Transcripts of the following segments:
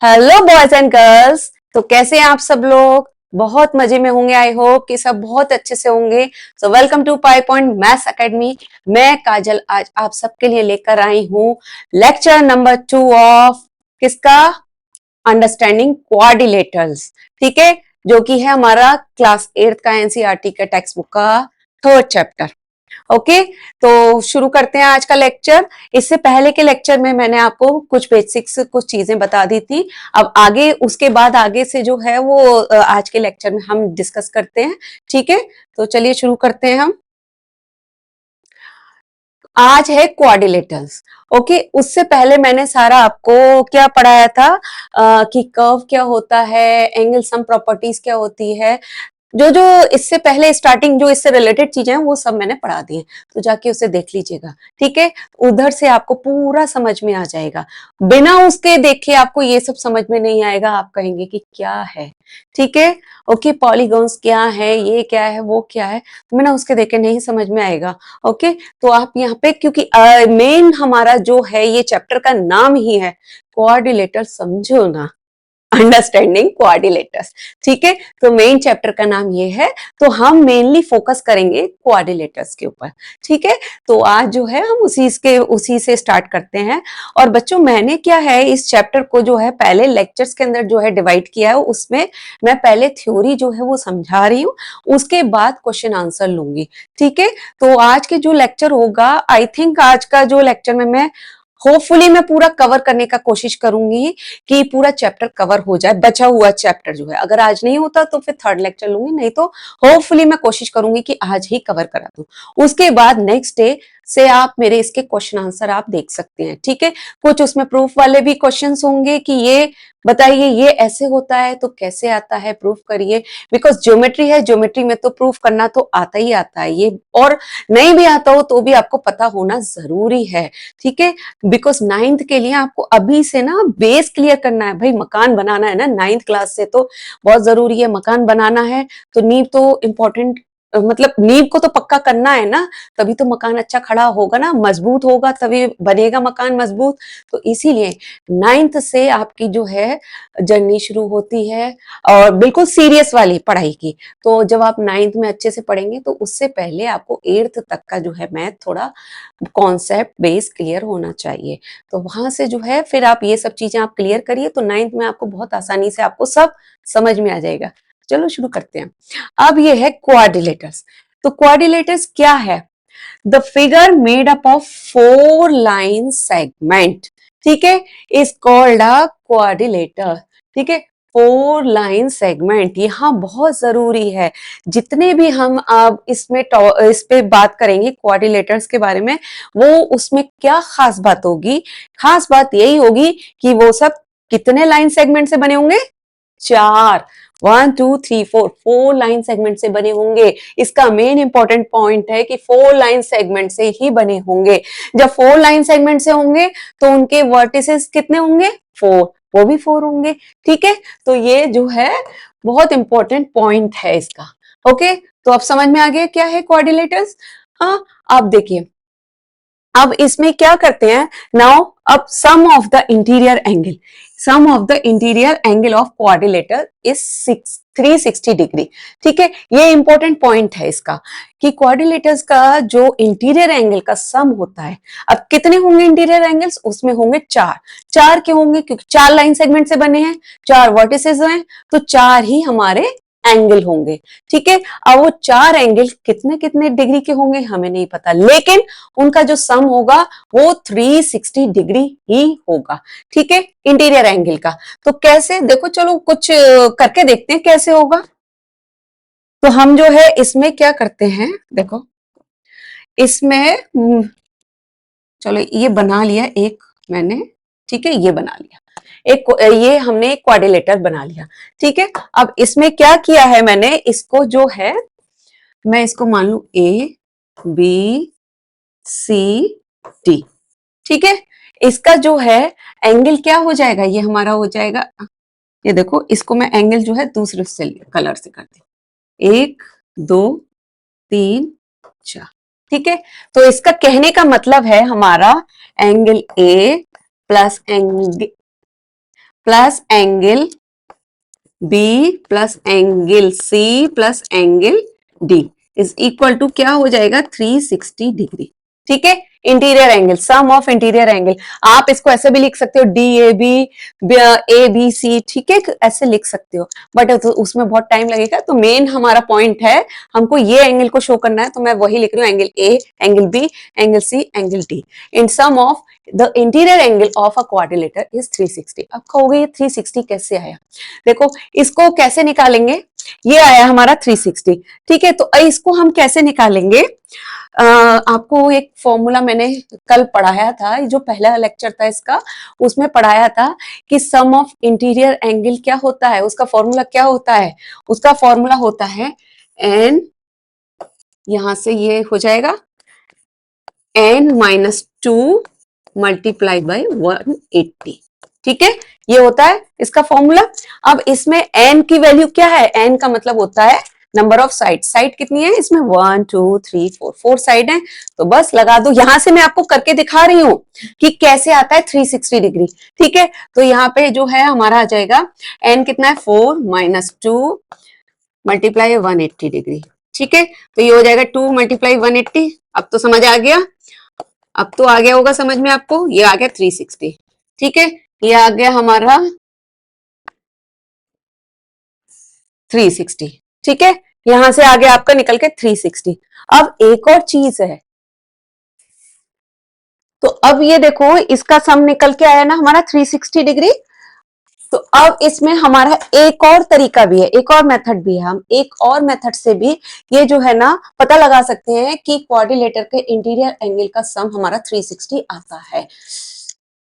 Hello boys and girls. तो कैसे हैं आप सब लोग? बहुत मजे में होंगे। आई होप कि सब बहुत अच्छे से होंगे। So welcome to pi point maths academy. मैं काजल आज आप सबके लिए लेकर आई हूँ लेक्चर नंबर 2 ऑफ किसका? Understanding quadrilaterals. ठीक है, जो कि है हमारा क्लास 8 का एनसीईआरटी का टेक्स्ट बुक का थर्ड चैप्टर। ओके, तो शुरू करते हैं आज का लेक्चर। इससे पहले के लेक्चर में मैंने आपको कुछ बेसिक्स कुछ चीजें बता दी थी। अब आगे उसके बाद आगे से जो है वो आज के लेक्चर में हम डिस्कस करते हैं। ठीक है, तो चलिए शुरू करते हैं हम। आज है क्वाड्रिलेटरल्स। ओके, उससे पहले मैंने सारा आपको क्या पढ़ाया था कि कर्व क्या होता है, एंगल सम प्रॉपर्टीज क्या होती है, जो जो इससे पहले स्टार्टिंग जो इससे रिलेटेड चीजें हैं वो सब मैंने पढ़ा दी हैं। तो जाके उसे देख लीजिएगा। ठीक है, उधर से आपको पूरा समझ में आ जाएगा। बिना उसके देखे आपको ये सब समझ में नहीं आएगा, आप कहेंगे कि क्या है। ठीक है, ओके, पॉलीगॉन्स क्या है, ये क्या है, वो क्या है, बिना उसके देखे नहीं समझ में आएगा। ओके, तो आप यहाँ पे क्योंकि मेन हमारा जो है ये चैप्टर का नाम ही है क्वाड्रिलेटर, समझो ना, अंडरस्टैंडिंग क्वाड्रिलेटर्स। ठीक है, तो मेन चैप्टर का नाम ये है। तो हम मेनली फोकस करेंगे क्वाड्रिलेटर्स के ऊपर। ठीक है, तो आज जो है हम उसी से स्टार्ट करते हैं। और बच्चों, मैंने क्या है इस चैप्टर को जो है पहले लेक्चर्स के अंदर जो है डिवाइड किया है। उसमें मैं पहले थ्योरी जो है वो समझा रही हूँ, उसके बाद क्वेश्चन आंसर लूंगी। ठीक है, तो आज के जो लेक्चर होगा, आई थिंक आज का जो लेक्चर में मैं होपफुली मैं पूरा कवर करने का कोशिश करूंगी कि पूरा चैप्टर कवर हो जाए। बचा हुआ चैप्टर जो है, अगर आज नहीं होता तो फिर थर्ड लेक्चर लूंगी, नहीं तो होपफुली मैं कोशिश करूंगी कि आज ही कवर करा दूं। उसके बाद नेक्स्ट डे से आप मेरे इसके क्वेश्चन आंसर आप देख सकते हैं। ठीक है, कुछ उसमें प्रूफ वाले भी क्वेश्चंस होंगे कि ये बताइए ये ऐसे होता है तो कैसे आता है, प्रूफ करिए। बिकॉज ज्योमेट्री है, ज्योमेट्री में तो प्रूफ करना तो आता ही आता है ये, और नहीं भी आता हो तो भी आपको पता होना जरूरी है। ठीक है, बिकॉज नाइन्थ के लिए आपको अभी से ना बेस क्लियर करना है। भाई मकान बनाना है ना, नाइन्थ क्लास से तो बहुत जरूरी है मकान बनाना है। तो नींव तो इम्पोर्टेंट, मतलब नींव को तो पक्का करना है ना, तभी तो मकान अच्छा खड़ा होगा ना, मजबूत होगा तभी बनेगा मकान मजबूत। तो इसीलिए नाइन्थ से आपकी जो है जर्नी शुरू होती है, और बिल्कुल सीरियस वाली पढ़ाई की। तो जब आप नाइन्थ में अच्छे से पढ़ेंगे तो उससे पहले आपको एट्थ तक का जो है मैथ थोड़ा कॉन्सेप्ट बेस क्लियर होना चाहिए। तो वहां से जो है फिर आप ये सब चीजें आप क्लियर करिए, तो नाइन्थ में आपको बहुत आसानी से आपको सब समझ में आ जाएगा। चलो शुरू करते हैं। अब ये है क्वाड्रिलेटर्स। तो क्वाड्रिलेटर्स क्या है? The figure made up of 4 line segment, ठीक है, इज कॉल्ड अ क्वाड्रिलेटर। ठीक है, 4 लाइन सेगमेंट यहाँ बहुत जरूरी है। जितने भी हम अब इस पे बात करेंगे क्वाड्रिलेटर्स के बारे में, वो उसमें क्या खास बात होगी? खास बात यही होगी कि वो सब कितने लाइन सेगमेंट से बने होंगे? 4, 1 2 3 4, 4 लाइन सेगमेंट से बने होंगे। इसका मेन इंपॉर्टेंट पॉइंट है कि 4 लाइन सेगमेंट से ही बने होंगे। जब 4 लाइन सेगमेंट से होंगे तो उनके वर्टिसेस कितने होंगे? 4, वो भी 4 होंगे। ठीक है, तो ये जो है बहुत इंपॉर्टेंट पॉइंट है इसका। ओके, तो अब समझ में आ गया क्या है क्वाड्रिलेटर्स। हाँ, आप देखिए अब इसमें क्या करते हैं नाउ। अब sum of the interior angle, sum of the interior angle of quadrilateral is 360 degree. ठीक है, ये इंपॉर्टेंट पॉइंट है इसका कि क्वाड्रिलेटर्स का जो इंटीरियर एंगल का सम होता है। अब कितने होंगे इंटीरियर एंगल्स? उसमें होंगे 4। 4 क्यों होंगे? क्योंकि 4 लाइन सेगमेंट से बने हैं, 4 वर्टिसेस हैं, तो 4 ही हमारे एंगल होंगे। ठीक है, अब वो 4 एंगल कितने कितने डिग्री के होंगे हमें नहीं पता, लेकिन उनका जो सम होगा वो 360 डिग्री ही होगा। ठीक है, इंटीरियर एंगल का। तो कैसे, देखो चलो कुछ करके देखते हैं कैसे होगा। तो हम जो है इसमें क्या करते हैं, देखो इसमें चलो ये बना लिया एक मैंने। ठीक है, ये बना लिया एक, ये हमने एक क्वाड्रिलेटर बना लिया। ठीक है, अब इसमें क्या किया है मैंने, इसको जो है मैं इसको मान लू ए बी सी डी। ठीक है, इसका जो है एंगल क्या हो जाएगा, ये हमारा हो जाएगा, ये देखो इसको मैं एंगल जो है दूसरे से कलर से करती हूँ, 1 2 3 4। ठीक है, तो इसका कहने का मतलब है हमारा angle A plus angle plus angle B plus angle C plus angle D is equal to क्या हो जाएगा 360 डिग्री। ठीक है, interior angle, sum of interior angle. आप इसको ऐसे भी लिख सकते हो डी ए बी सी, ठीक है, ऐसे लिख सकते हो, बट उसमें बहुत टाइम लगेगा। तो मेन हमारा पॉइंट है, हमको ये एंगल को शो करना है, तो मैं वही लिख रही हूँ, angle A, angle B, angle C, angle D in sum of the interior angle of a quadrilateral is 360। अब कहोगे ये 360 कैसे आया? देखो इसको कैसे निकालेंगे, ये आया हमारा 360। ठीक है, तो इसको हम कैसे निकालेंगे? आपको एक फॉर्मूला मैंने कल पढ़ाया था, जो पहला लेक्चर था इसका, उसमें पढ़ाया था कि सम ऑफ इंटीरियर एंगल क्या होता है, उसका फॉर्मूला क्या होता है? उसका फॉर्मूला होता है एन, यहां से ये हो जाएगा n-2 मल्टीप्लाई बाई 180। ठीक है, ये होता है इसका फॉर्मूला। अब इसमें n की वैल्यू क्या है? n का मतलब होता है नंबर ऑफ साइड। साइड कितनी है इसमें? 1 2 3 4, 4 साइड है, तो बस लगा दो। यहां से मैं आपको करके दिखा रही हूं कि कैसे आता है 360 डिग्री। ठीक है, तो यहाँ पे जो है हमारा आ जाएगा n कितना है? 4 - 2 मल्टीप्लाई 180 डिग्री। ठीक है, तो ये हो जाएगा 2 मल्टीप्लाई 180। अब तो समझ आ गया, अब तो आ गया होगा समझ में आपको, ये आ गया 360। ठीक है, ये आ गया हमारा 360। ठीक है, यहां से आगे आपका निकल के 360। अब एक और चीज है, तो अब ये देखो इसका सम निकल के आया ना हमारा 360 डिग्री। तो अब इसमें हमारा एक और तरीका भी है, एक और मेथड भी है। हम एक और मेथड से भी ये जो है ना पता लगा सकते हैं कि क्वाड्रिलेटर के इंटीरियर एंगल का सम हमारा 360 आता है।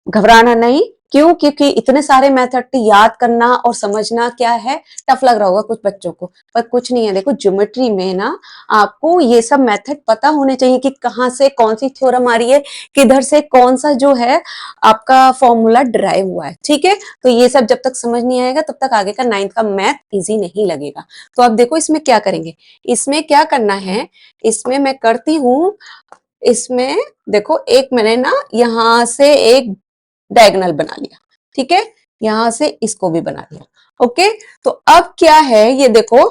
घबराना नहीं, क्यों? क्योंकि इतने सारे मेथड याद करना और समझना क्या है, टफ लग रहा होगा कुछ बच्चों को, पर कुछ नहीं है। देखो ज्योमेट्री में ना आपको ये सब मेथड पता होने चाहिए कि कहाँ से कौन सी थ्योरम आ रही है, किधर से कौन सा जो है आपका फॉर्मूला ड्राइव हुआ है। ठीक है, तो ये सब जब तक समझ नहीं आएगा तब तक आगे का 9th का मैथ इजी नहीं लगेगा। तो अब देखो इसमें क्या करेंगे, इसमें क्या करना है, इसमें मैं करती हूँ, इसमें देखो एक मैंने ना यहां से एक डायगोनल बना लिया। ठीक है, यहां से इसको भी बना लिया। ओके, तो अब क्या है ये देखो,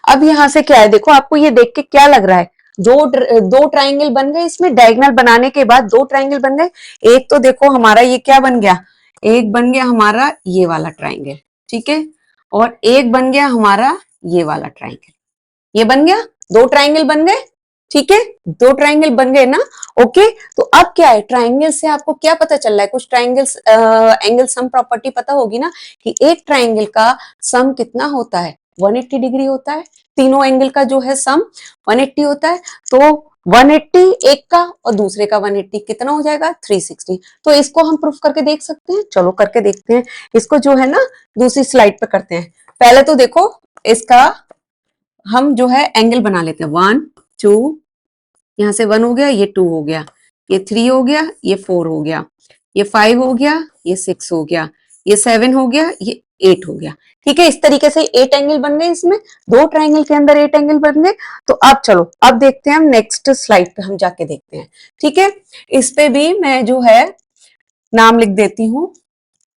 अब यहां से क्या है देखो, आपको ये देख के क्या लग रहा है? दो ट्राइंगल बन गए, इसमें डायगोनल बनाने के बाद दो ट्राइंगल बन गए। एक तो देखो हमारा ये क्या बन गया, एक बन गया हमारा ये वाला ट्राइंगल। ठीक है, और एक बन गया हमारा ये वाला ट्राइंगल। ये बन गया, दो ट्राइंगल बन गए। ठीक है, दो ट्राइंगल बन गए ना। ओके, तो अब क्या है, ट्राइंगल से आपको क्या पता चल रहा है? कुछ ट्राइंगल्स एंगल सम प्रॉपर्टी पता होगी ना, कि एक ट्राइंगल का सम कितना होता है? 180 डिग्री होता है। तीनों एंगल का जो है सम 180 होता है। तो 180 एक का और दूसरे का 180 कितना हो जाएगा? 360। तो इसको हम प्रूफ करके देख सकते हैं, चलो करके देखते हैं। इसको जो है ना दूसरी स्लाइड पे करते हैं। पहले तो देखो इसका हम जो है एंगल बना लेते हैं। 1 2, यहां से 1 हो गया, ये 2 हो गया, ये 3 हो गया, ये 4 हो गया, ये 5 हो गया, ये 6 हो गया, ये 7 हो गया, ये 8 हो गया। ठीक है, इस तरीके से 8 एंगल बन गए, इसमें दो ट्राइंगल के अंदर 8 एंगल बन गए। तो अब चलो अब देखते हैं, हम नेक्स्ट स्लाइड पे हम जाके देखते हैं। ठीक है, इस पे भी मैं जो है नाम लिख देती हूँ,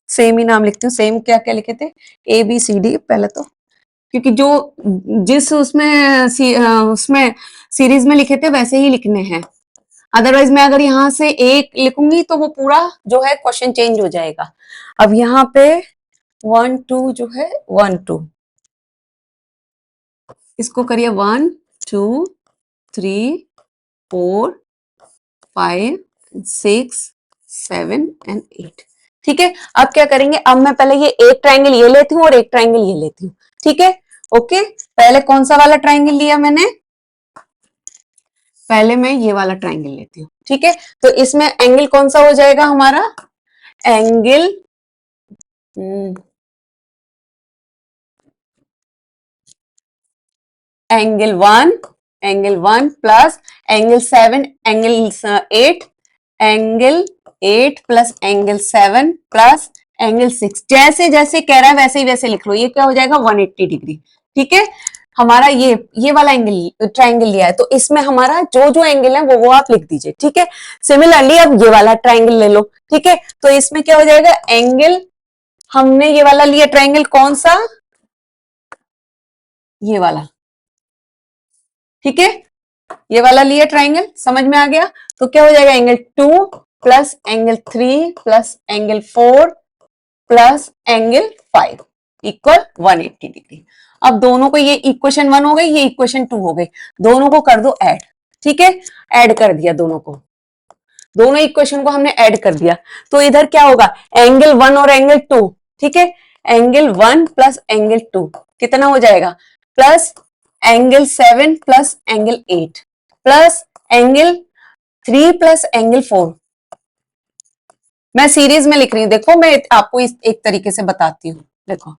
सेम ही नाम लिखती हूँ। सेम क्या क्या लिखे थे? ABCD पहले तो, क्योंकि जो जिस उसमें सीरीज में लिखे थे वैसे ही लिखने हैं। अदरवाइज मैं अगर यहाँ से एक लिखूंगी तो वो पूरा जो है क्वेश्चन चेंज हो जाएगा। अब यहाँ पे 1 2 जो है 1 2, इसको करिए 1 2 3 4 5 6 7 एंड 8। ठीक है, अब क्या करेंगे, अब मैं पहले ये एक ट्राइंगल ये लेती हूँ और एक ट्राइंगल ये लेती हूँ। ठीक है, ओके, पहले कौन सा वाला ट्राइंगल लिया मैंने? पहले मैं ये वाला ट्राइंगल लेती हूँ। ठीक है, तो इसमें एंगल कौन सा हो जाएगा हमारा? Angle angle 1 plus angle 7 angle 8, angle 8 plus angle 7 plus angle 6। जैसे जैसे कह रहा है वैसे ही वैसे लिख लो, ये क्या हो जाएगा? 180 डिग्री। ठीक है, हमारा ये वाला एंगल ट्राइंगल लिया है, तो इसमें हमारा जो जो एंगल है वो आप लिख दीजिए, ठीक है। सिमिलरली अब ये वाला ट्राइंगल ले लो, ठीक है, तो इसमें क्या हो जाएगा, एंगल हमने ये वाला लिया ट्राइंगल, कौन सा, ये वाला, ठीक है, ये वाला लिया ट्राइंगल, समझ में आ गया। तो क्या हो जाएगा, angle 2 plus angle 3 plus angle 4 plus angle 5 equal 180 degree. अब दोनों को, ये इक्वेशन 1 हो गई, ये इक्वेशन 2 हो गई, दोनों को कर दो ऐड, ठीक है। ऐड कर दिया दोनों को, दोनों इक्वेशन को हमने ऐड कर दिया, तो इधर क्या होगा, एंगल 1 और एंगल 2, ठीक है, एंगल 1 प्लस एंगल 2 कितना हो जाएगा, plus angle 7 plus angle 8 plus angle 3 plus angle 4। मैं सीरीज में लिख रही हूं, देखो मैं आपको इस एक तरीके से बताती हूँ, देखो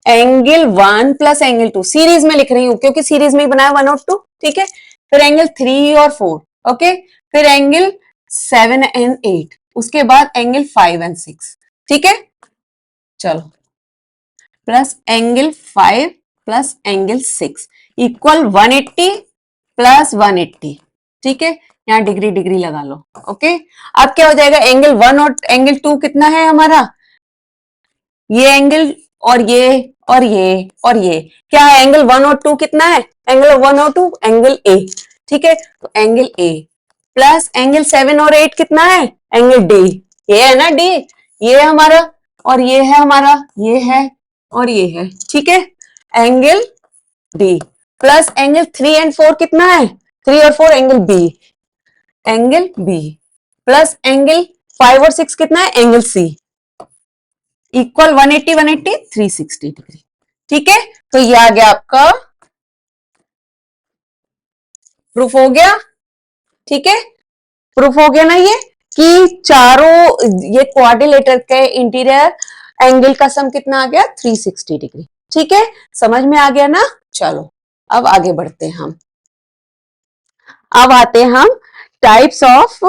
एंगल 1 प्लस एंगल 2 सीरीज में लिख रही हूँ क्योंकि सीरीज में ही बनाया 1 और 2, ठीक है। फिर एंगल 3 और 4, ओके, फिर एंगल 7 एंड 8, उसके बाद एंगल 5 एंड 6, ठीक है। चलो, plus angle 5 plus angle 6 equal 180 plus 180, ठीक है, यहाँ डिग्री डिग्री लगा लो, ओके। अब क्या हो जाएगा, एंगल 1 और एंगल 2 कितना है हमारा, ये एंगल और ये और ये और ये क्या है, एंगल 1 और 2 कितना है, एंगल 1 और 2 एंगल ए, ठीक है, तो एंगल ए प्लस एंगल 7 और 8 कितना है, एंगल डी, ये है ना डी, ये है हमारा, और ये है हमारा, ये है और ये है, ठीक है, angle D plus angle 3 and 4 कितना है, 3 और 4 एंगल बी प्लस एंगल 5 और 6 कितना है, एंगल सी इक्वल 180 180 360 डिग्री, ठीक है। तो ये आ गया आपका प्रूफ, हो गया, ठीक है, प्रूफ हो गया ना ये, कि चारों ये क्वाड्रिलेटर के इंटीरियर एंगल का सम कितना आ गया, 360 डिग्री, ठीक है, समझ में आ गया ना। चलो अब आगे बढ़ते हैं हम, अब आते हैं हम टाइप्स ऑफ,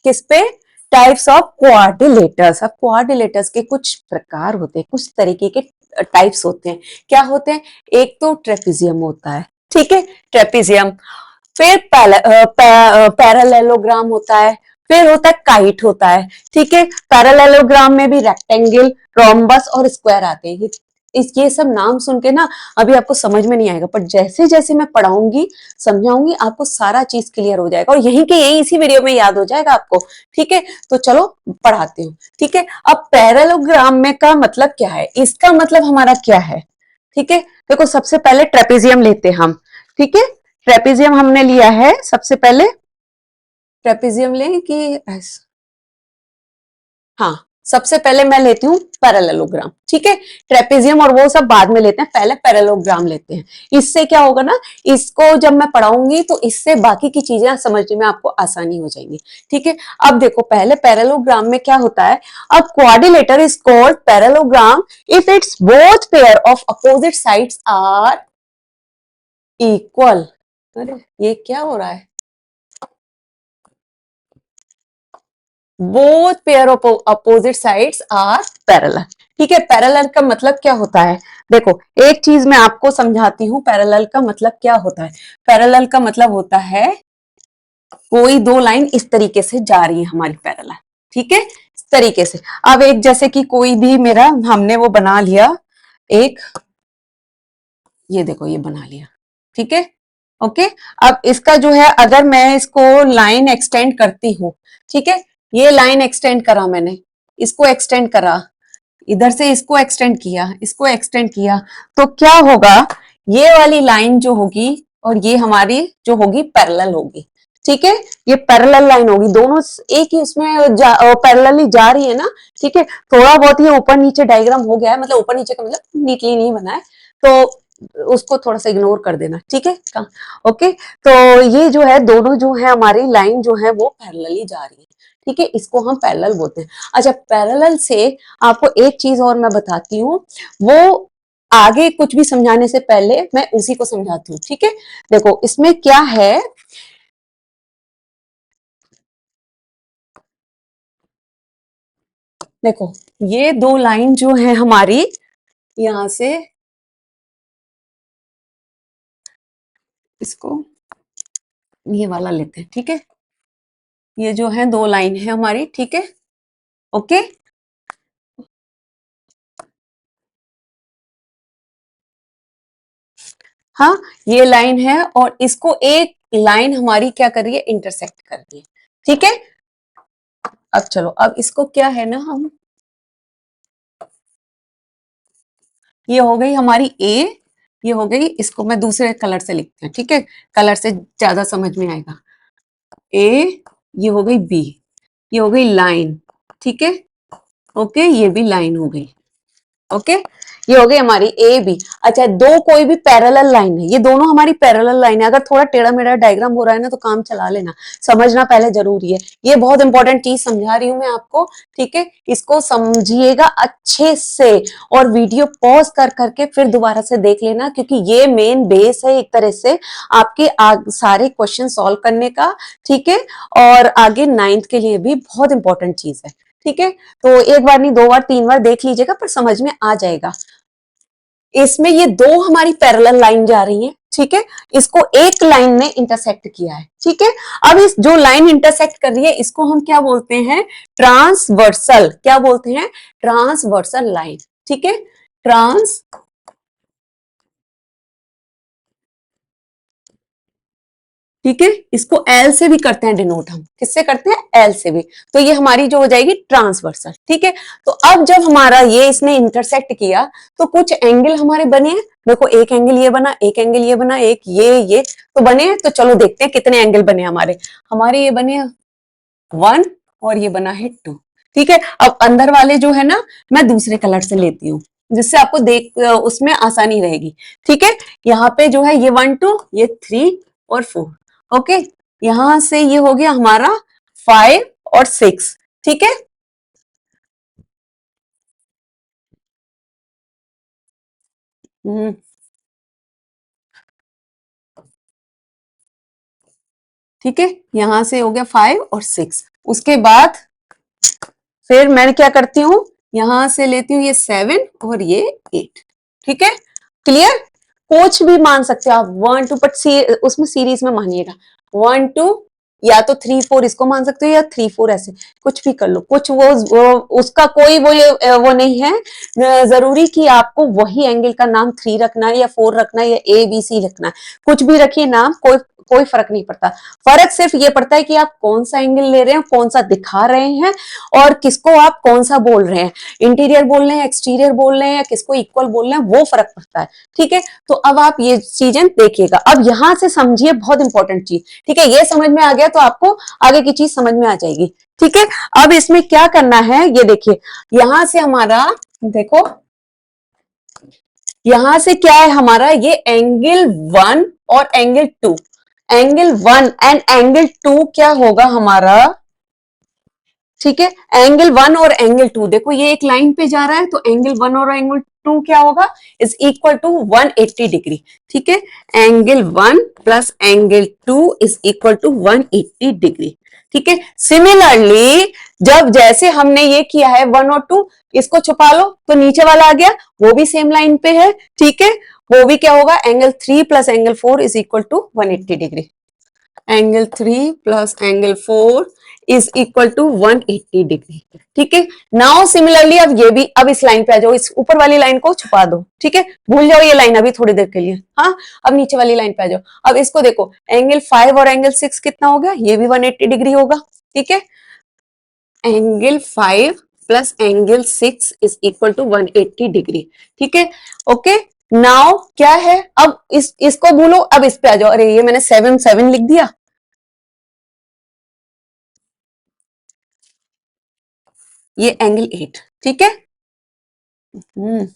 किस पे, टाइप्स ऑफ क्वाड्रिलेटर्स। अब क्वाड्रिलेटर्स के कुछ प्रकार होते हैं, कुछ तरीके के टाइप्स होते हैं, क्या होते हैं, एक तो ट्रेपेजियम होता है, ठीक है, ट्रेपेजियम, फिर पैरेललोग्राम होता है, फिर होता है काइट होता है, ठीक है। पैरेललोग्राम में भी रेक्टेंगल, रोम्बस और स्क्वायर आते हैं, इस ये सब नाम सुन के ना अभी आपको समझ में नहीं आएगा, पर जैसे जैसे मैं पढ़ाऊंगी समझाऊंगी आपको सारा चीज क्लियर हो जाएगा, और यहीं के यहीं इसी वीडियो में याद हो जाएगा आपको, ठीक है। तो चलो पढ़ाती हूँ, ठीक है। अब पैरेललोग्राम में का मतलब क्या है, इसका मतलब हमारा क्या है, ठीक है। देखो सबसे पहले ट्रेपेजियम लेते हैं हम, ठीक है, ट्रेपेजियम हमने लिया है, सबसे पहले ट्रेपेजियम लें कि हाँ, सबसे पहले मैं लेती हूँ पैरेललोग्राम, ठीक है, ट्रेपेजियम और वो सब बाद में लेते हैं, पहले पैरेललोग्राम लेते हैं। इससे क्या होगा ना, इसको जब मैं पढ़ाऊंगी तो इससे बाकी की चीजें समझने में आपको आसानी हो जाएगी, ठीक है। अब देखो पहले पैरेललोग्राम में क्या होता है, अब quadrilateral is called parallelogram if it's both pair of opposite sides are equal. अरे ये क्या हो रहा है, both pair of opposite sides are parallel, ठीक है। पैरेलल का मतलब क्या होता है, देखो एक चीज मैं आपको समझाती हूँ, पैरेलल का मतलब क्या होता है। पैरेलल का मतलब होता है कोई दो लाइन इस तरीके से जा रही है हमारी पैरेलल, ठीक है, इस तरीके से। अब एक जैसे कि कोई भी मेरा, हमने वो बना लिया एक, ये देखो ये बना लिया, ठीक है, ओके। अब इसका जो है, अगर मैं इसको लाइन एक्सटेंड करती हूँ, ठीक है, ये लाइन एक्सटेंड करा मैंने, इसको एक्सटेंड करा, इधर से इसको एक्सटेंड किया, इसको एक्सटेंड किया, तो क्या होगा, ये वाली लाइन जो होगी और ये हमारी जो होगी पैरेलल होगी, ठीक है, ये पैरेलल लाइन होगी, दोनों एक ही उसमें पैरेलली जा रही है ना, ठीक है। थोड़ा बहुत ये ऊपर नीचे डायग्राम हो गया है, मतलब ऊपर नीचे का मतलब नीटली नहीं बना है, तो उसको थोड़ा सा इग्नोर कर देना, ठीक है, ओके। तो ये जो है, दोनों जो है हमारी लाइन जो है वो पैरेलली जा रही है, ठीक है, इसको हम पैरेलल बोलते हैं। अच्छा, पैरेलल से आपको एक चीज और मैं बताती हूँ, वो आगे कुछ भी समझाने से पहले मैं उसी को समझाती हूँ, ठीक है। देखो इसमें क्या है, देखो ये दो लाइन जो है हमारी, यहां से इसको ये वाला लेते हैं, ठीक है। ये जो है 2 लाइन है हमारी, ठीक है, ओके। हाँ, ये लाइन है और इसको एक लाइन हमारी क्या कर रही है, इंटरसेक्ट कर रही है, ठीक है। अब चलो, अब इसको क्या है ना, हम ये हो गई हमारी ए, ये हो गई, इसको मैं दूसरे कलर से लिखती हूँ, ठीक है, कलर से ज्यादा समझ में आएगा। ए, ये हो गई बी, ये हो गई लाइन, ठीक है, ओके, ये भी लाइन हो गई, ओके। ये हो गई हमारी ए बी। अच्छा, दो कोई भी पैरेलल लाइन है, ये दोनों हमारी पैरेलल लाइन है। अगर थोड़ा टेढ़ा मेढ़ा डायग्राम हो रहा है ना तो काम चला लेना, समझना पहले जरूरी है। ये बहुत इंपॉर्टेंट चीज समझा रही हूं मैं आपको, ठीक है। इसको समझिएगा अच्छे से और वीडियो पॉज कर करके फिर दोबारा से देख लेना, क्योंकि ये मेन बेस है एक तरह से आपके सारे क्वेश्चन सॉल्व करने का, ठीक है। और आगे 9th के लिए भी बहुत इंपॉर्टेंट चीज है, ठीक है। तो एक बार नहीं, 2 बार 3 बार देख लीजिएगा, पर समझ में आ जाएगा। इसमें ये दो हमारी पैरेलल लाइन जा रही है, ठीक है, इसको एक लाइन ने इंटरसेक्ट किया है, ठीक है। अब इस जो लाइन इंटरसेक्ट कर रही है इसको हम क्या बोलते हैं, ट्रांसवर्सल, क्या बोलते हैं, ट्रांसवर्सल लाइन, ठीक है, ट्रांस, ठीक है। इसको एल से भी करते हैं डिनोट, हम किससे करते हैं, एल से भी। तो ये हमारी जो हो जाएगी ट्रांसवर्सल, ठीक है। तो अब जब हमारा ये इसने इंटरसेक्ट किया तो कुछ एंगल हमारे बने हैं, देखो एक एंगल ये बना, एक एंगल ये बना, एक ये तो बने हैं। तो चलो देखते हैं कितने एंगल बने हमारे। हमारे ये बने 1 और ये बना है 2, ठीक है। अब अंदर वाले जो है ना मैं दूसरे कलर से लेती हूँ, जिससे आपको देख उसमें आसानी रहेगी, ठीक है। यहाँ पे जो है ये 1 2, ये 3 और 4, ओके। यहां से ये हो गया हमारा 5 और 6, ठीक है। हम्म, ठीक है, यहां से हो गया 5 और 6। उसके बाद फिर मैं क्या करती हूँ, यहां से लेती हूँ ये 7 और ये 8, ठीक है, क्लियर। कुछ भी मान सकते हो आप, 1 2, बट उसमें सीरीज में मानिएगा, 1 2, या तो 3 4 इसको मान सकते हो, या 3 4 ऐसे कुछ भी कर लो, कुछ वो उसका कोई वो नहीं है जरूरी कि आपको वही एंगल का नाम 3 रखना है या 4 रखना है या ए बी सी रखना है। कुछ भी रखिए नाम, कोई कोई फर्क नहीं पड़ता। फर्क सिर्फ ये पड़ता है कि आप कौन सा एंगल ले रहे हैं, कौन सा दिखा रहे हैं, और किसको आप कौन सा बोल रहे हैं, इंटीरियर बोल रहे हैं, एक्सटीरियर बोल रहे हैं, या किसको इक्वल बोल रहे हैं, वो फर्क पड़ता है, ठीक है। तो अब आप ये चीजें देखिएगा। अब यहां से समझिए बहुत इंपॉर्टेंट चीज, ठीक है, ये समझ में आ गया तो आपको आगे की चीज समझ में आ जाएगी, ठीक है। अब इसमें क्या करना है, ये देखिए, यहां से हमारा देखो, यहां से क्या है हमारा, ये एंगल 1 और एंगल 2, एंगल 1 एंड एंगल 2 क्या होगा हमारा, ठीक है। एंगल 1 और एंगल 2 देखो, ये एक लाइन पे जा रहा है, तो एंगल 1 और एंगल 2 क्या होगा, इज इक्वल टू 180 डिग्री, ठीक है। Angle 1 plus angle 2 is equal to 180 degree, ठीक है। सिमिलरली जब जैसे हमने ये किया है 1 और 2, इसको छुपा लो तो नीचे वाला आ गया, वो भी सेम लाइन पे है, ठीक है। वो भी क्या होगा, angle 3 plus angle 4 is equal to 180 degree, angle 3 plus angle 4 is equal to 180 degree, ठीक है। नाउ सिमिलरली अब ये भी, अब इस लाइन पे आ जाओ, इस ऊपर वाली लाइन को छुपा दो, ठीक है, भूल जाओ ये लाइन अभी थोड़ी देर के लिए, हाँ। अब नीचे वाली लाइन पे आ जाओ, अब इसको देखो, एंगल 5 और एंगल 6 कितना हो गया, ये भी 180 डिग्री होगा, ठीक है। Angle 5 plus angle 6 is equal to 180 degree, ठीक है, ओके। नाउ क्या है, अब इसको भूलो, अब इस पे आ जाओ। अरे ये मैंने 7 7 लिख दिया, ये एंगल 8, ठीक है। हम्म,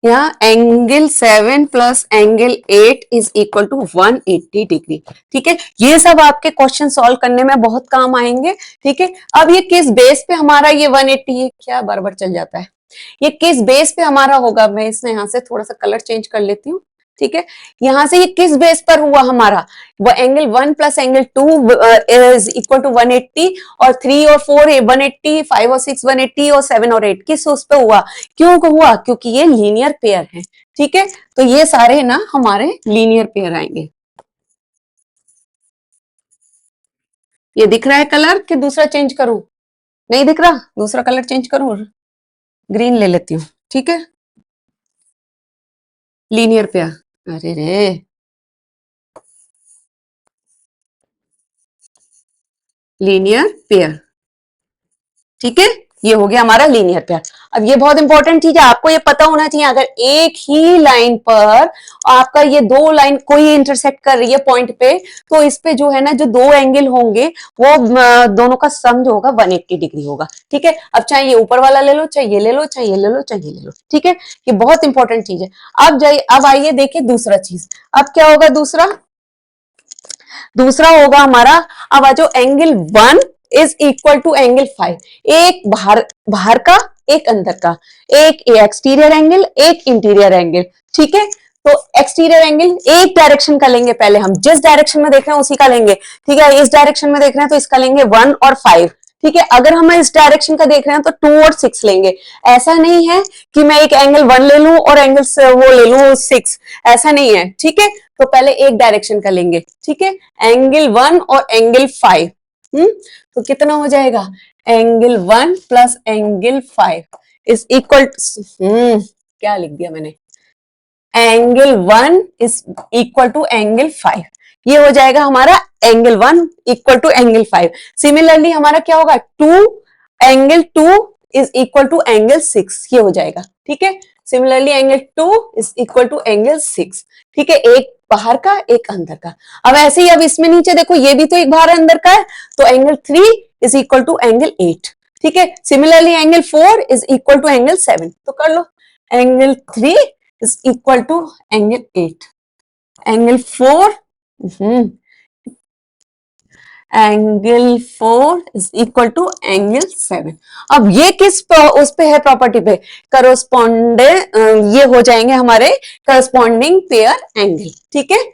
यहाँ angle 7 plus angle 8 is equal to 180 degree, ठीक है। ये सब आपके क्वेश्चन सॉल्व करने में बहुत काम आएंगे, ठीक है। अब ये किस बेस पे हमारा ये 180 है, क्या बार बार चल जाता है, ये किस बेस पे हमारा होगा, मैं इसमें यहां से थोड़ा सा कलर चेंज कर लेती हूँ, ठीक है। यहां से ये किस बेस पर हुआ हमारा, वो angle 1 plus angle 2 is equal to 180, और 3 और 4 180, 5 और 6 180, और 7 और 8 किस उस पे हुआ, क्यों हुआ, क्योंकि ये लीनियर पेयर है। ठीक है, तो ये सारे ना हमारे लीनियर पेयर आएंगे। ये दिख रहा है कलर कि दूसरा चेंज करूं? नहीं दिख रहा, दूसरा कलर चेंज करूं, ग्रीन ले लेती हूँ। ठीक है, लीनियर पेयर, अरे रे, लीनियर पेयर। ठीक है, ये हो गया हमारा लीनियर पेयर। अब ये बहुत इंपॉर्टेंट चीज है, आपको ये पता होना चाहिए, अगर एक ही लाइन पर आपका ये दो लाइन कोई इंटरसेक्ट कर रही है पॉइंट पे, तो इस पे जो है ना, जो दो एंगल होंगे वो दोनों का सम जो होगा 180 डिग्री होगा। ठीक है, अब चाहे ये ऊपर वाला ले लो, चाहे ये ले लो, चाहे ये ले लो, चाहे ये ले लो। ठीक है, ये बहुत इंपॉर्टेंट चीज है। अब जाइए, अब आइए देखिए दूसरा चीज। अब क्या होगा दूसरा? दूसरा होगा हमारा, अब आ जाओ, angle 1 is equal to angle 5। एक बाहर बाहर का, एक अंदर का, एक एक्सटीरियर एंगल, एक इंटीरियर एंगल। ठीक है, तो एक्सटीरियर एंगल एक डायरेक्शन का लेंगे, पहले हम जिस डायरेक्शन में देख रहे हैं उसी का लेंगे। ठीक है, इस डायरेक्शन में देख रहे हैं तो इसका लेंगे 1 और 5। ठीक है, अगर हम इस डायरेक्शन का देख रहे हैं तो 2 और 6 लेंगे। ऐसा नहीं है कि मैं एक एंगल 1 ले लूं और एंगल वो ले लूं 6, ऐसा नहीं है। ठीक है, तो पहले एक डायरेक्शन का लेंगे। ठीक है, एंगल 1 और एंगल 5। तो कितना हो जाएगा, angle 1 plus angle 5 is equal, क्या लिख दिया मैंने, angle 1 is equal to angle 5। ये हो जाएगा हमारा angle 1 equal to angle 5। Similarly हमारा क्या होगा, angle 2 is equal to angle 6, ये हो जाएगा। ठीक है, similarly angle 2 is equal to angle 6। ठीक है, एक बाहर का, एक अंदर का। अब ऐसे ही, अब इसमें नीचे देखो, ये भी तो एक बाहर अंदर का है, तो angle 3 is equal to angle 8। ठीक है, similarly angle 4 is equal to angle 7, तो कर लो, angle 3 is equal to angle 8, angle 4, angle 4 is equal to angle 7। अब ये किस उस पे है, प्रॉपर्टी पे, करस्पॉन्ड, ये हो जाएंगे हमारे करस्पॉन्डिंग पेयर एंगल। ठीक है,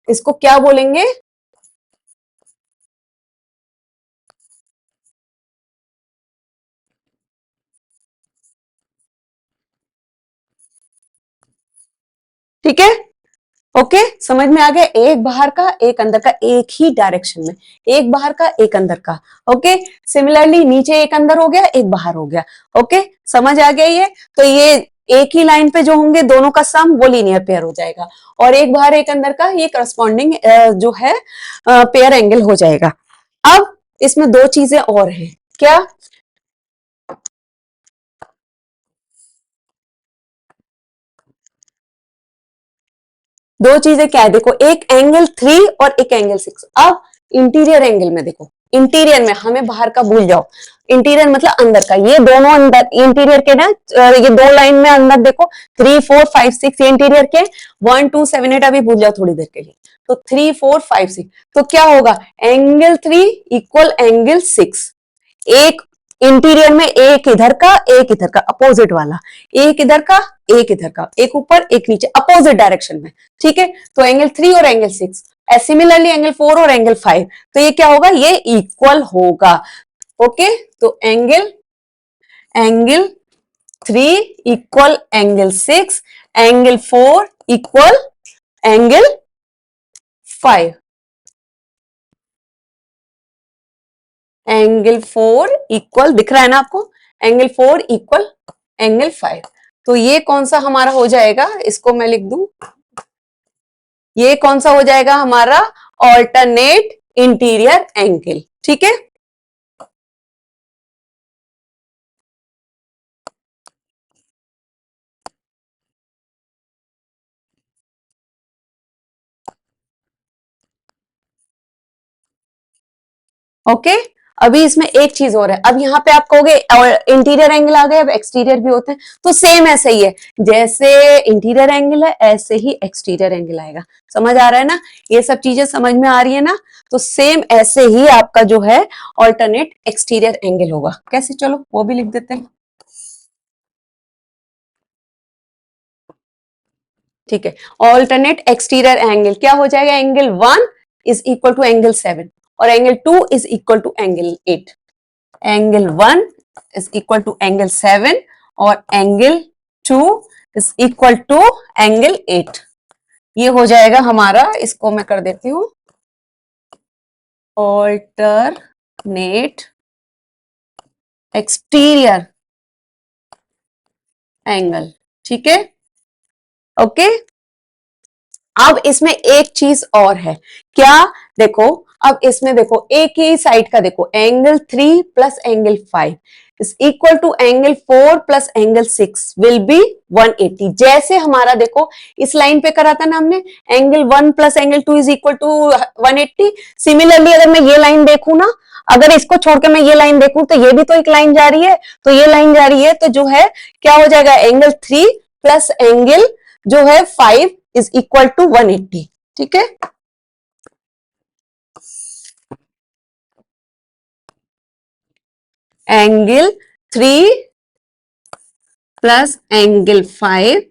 इसको क्या बोलेंगे, ठीक है, ओके, समझ में आ गया, एक बाहर का, एक अंदर का, एक ही डायरेक्शन में, एक बाहर का, एक अंदर का। ओके, सिमिलरली नीचे एक अंदर हो गया, एक बाहर हो गया। ओके, समझ आ गया ये, तो ये एक ही लाइन पे जो होंगे दोनों का सम वो लीनियर पेयर हो जाएगा, और एक बाहर एक अंदर का ये करस्पॉन्डिंग जो है पेयर एंगल हो जाएगा। अब इसमें दो चीजें और हैं, क्या? दो चीजें क्या है, देखो, एक एंगल 3 और एक एंगल 6। अब इंटीरियर एंगल में देखो, इंटीरियर में हमें बाहर का भूल जाओ, इंटीरियर मतलब अंदर का, ये दोनों अंदर इंटीरियर के ना, ये दो लाइन में अंदर देखो, 3 4 5 6 ये इंटीरियर के, 1 2 7 8 अभी भूल जाओ थोड़ी देर के लिए, तो 3 4 5 6, तो क्या होगा, एंगल 3 इक्वल एंगल 6। एक इंटीरियर में, एक इधर का, एक इधर का, अपोजिट वाला, एक इधर का, एक इधर का, एक ऊपर एक नीचे, अपोजिट डायरेक्शन में। ठीक है, तो एंगल 3 और एंगल 6, सिमिलरली एंगल 4 और एंगल 5, तो ये क्या होगा, ये इक्वल होगा। ओके, तो angle angle 3 equal angle 6, angle 4 equal angle 5, angle 4 equal, दिख रहा है ना आपको, एंगल 4 इक्वल एंगल 5। तो ये कौन सा हमारा हो जाएगा, इसको मैं लिख दूं, ये कौन सा हो जाएगा हमारा, ऑल्टरनेट इंटीरियर एंगल। ठीक है, ओके। अभी इसमें एक चीज और है, अब यहाँ पे आप कहोगे इंटीरियर एंगल आ गए, अब एक्सटीरियर भी होते हैं, तो सेम ऐसे ही है, जैसे इंटीरियर एंगल है ऐसे ही एक्सटीरियर एंगल आएगा। समझ आ रहा है ना, ये सब चीजें समझ में आ रही है ना, तो सेम ऐसे ही आपका जो है ऑल्टरनेट एक्सटीरियर एंगल होगा। कैसे, चलो वो भी लिख देते हैं। ठीक है, ऑल्टरनेट एक्सटीरियर एंगल क्या हो जाएगा, angle 1 is equal to angle 7 और angle 2 is equal to angle 8। Angle 1 is equal to angle 7 और angle 2 is equal to angle 8। ये हो जाएगा हमारा, इसको मैं कर देती हूं ऑल्टरनेट एक्सटीरियर एंगल। ठीक है, ओके। अब इसमें एक चीज और है, क्या, देखो अब इसमें देखो एक ही साइड का देखो, angle 3 plus angle 5 is equal to angle 4 plus angle 6 will be 180। जैसे हमारा देखो इस लाइन पे करा था ना हमने, angle 1 plus angle 2 is equal to 180। Similarly अगर मैं ये लाइन देखूं ना, अगर इसको छोड़ के मैं ये लाइन देखूं तो ये भी तो एक लाइन जा रही है, तो ये लाइन जा रही है, तो जो है क्या हो जाएगा, एंगल 3 प्लस एंगल जो है 5 इज इक्वल टू 180। ठीक है, angle 3 plus angle 5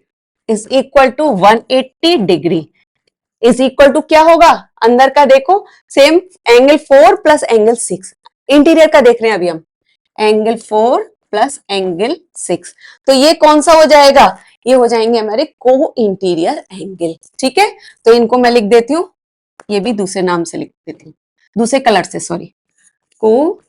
is equal to 180 degree is equal to क्या होगा, अंदर का देखो same, angle 4 plus angle 6। Interior का देख रहे हैं अभी हम, एंगल 4 प्लस एंगल 6, तो ये कौन सा हो जाएगा, ये हो जाएंगे हमारे को इंटीरियर एंगल। ठीक है, तो इनको मैं लिख देती हूँ, ये भी दूसरे नाम से लिख देती हूँ, दूसरे कलर से, सॉरी, को,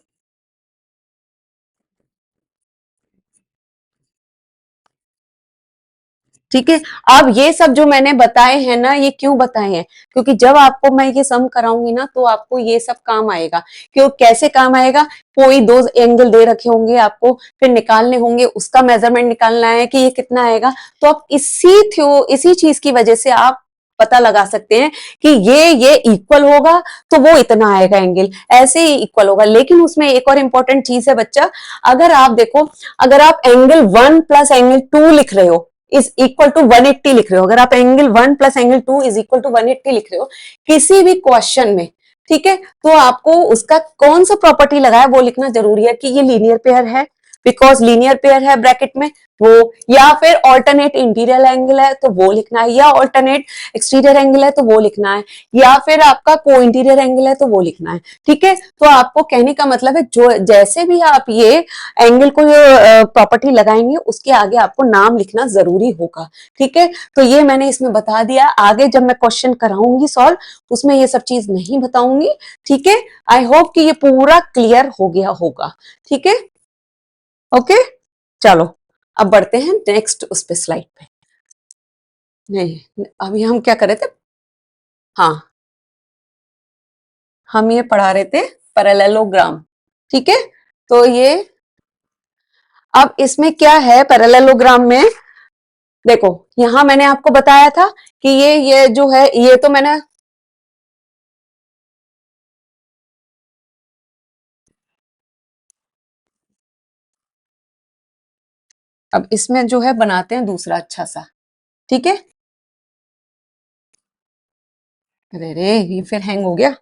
ठीक है। अब ये सब जो मैंने बताए हैं ना, ये क्यों बताए हैं, क्योंकि जब आपको मैं ये सम कराऊंगी ना तो आपको ये सब काम आएगा। क्यों, कैसे काम आएगा, कोई दो एंगल दे रखे होंगे आपको, फिर निकालने होंगे, उसका मेजरमेंट निकालना है कि ये कितना आएगा, तो आप इसी चीज की वजह से आप पता लगा सकते हैं कि ये इक्वल होगा तो वो इतना आएगा एंगल, ऐसे ही इक्वल होगा। लेकिन उसमें एक और इंपॉर्टेंट चीज है बच्चा, अगर आप देखो, अगर आप एंगल 1 प्लस एंगल 2 लिख रहे हो इज इक्वल टू 180 लिख रहे हो, अगर आप angle 1 plus angle 2 is equal to 180 लिख रहे हो किसी भी क्वेश्चन में, ठीक है, तो आपको उसका कौन सा प्रॉपर्टी लगा है वो लिखना जरूरी है, कि ये लीनियर पेयर है, बिकॉज लीनियर पेयर है ब्रैकेट में वो, या फिर ऑल्टरनेट इंटीरियर एंगल है तो वो लिखना है, या ऑल्टरनेट एक्सटीरियर एंगल है तो वो लिखना है, या फिर आपका को इंटीरियर एंगल है तो वो लिखना है। ठीक है, तो आपको कहने का मतलब है जो जैसे भी आप ये एंगल को प्रॉपर्टी लगाएंगे उसके आगे आपको नाम लिखना जरूरी होगा। ठीक है, तो ये मैंने इसमें बता दिया, आगे जब मैं क्वेश्चन कराऊंगी सॉल्व उसमें ये सब चीज नहीं बताऊंगी। ठीक है, आई होप कि ये पूरा क्लियर हो गया होगा। ठीक है, ओके, चलो अब बढ़ते हैं नेक्स्ट उस पे स्लाइड पे। नहीं, अभी हम क्या कर रहे थे, हाँ, हम ये पढ़ा रहे थे पैरेललोग्राम। ठीक है, तो ये अब इसमें क्या है पैरेललोग्राम में, देखो यहां मैंने आपको बताया था कि ये जो है ये तो मैंने, अब इसमें जो है बनाते हैं दूसरा अच्छा सा। ठीक है, अरे रे ये फिर हैंग हो गया।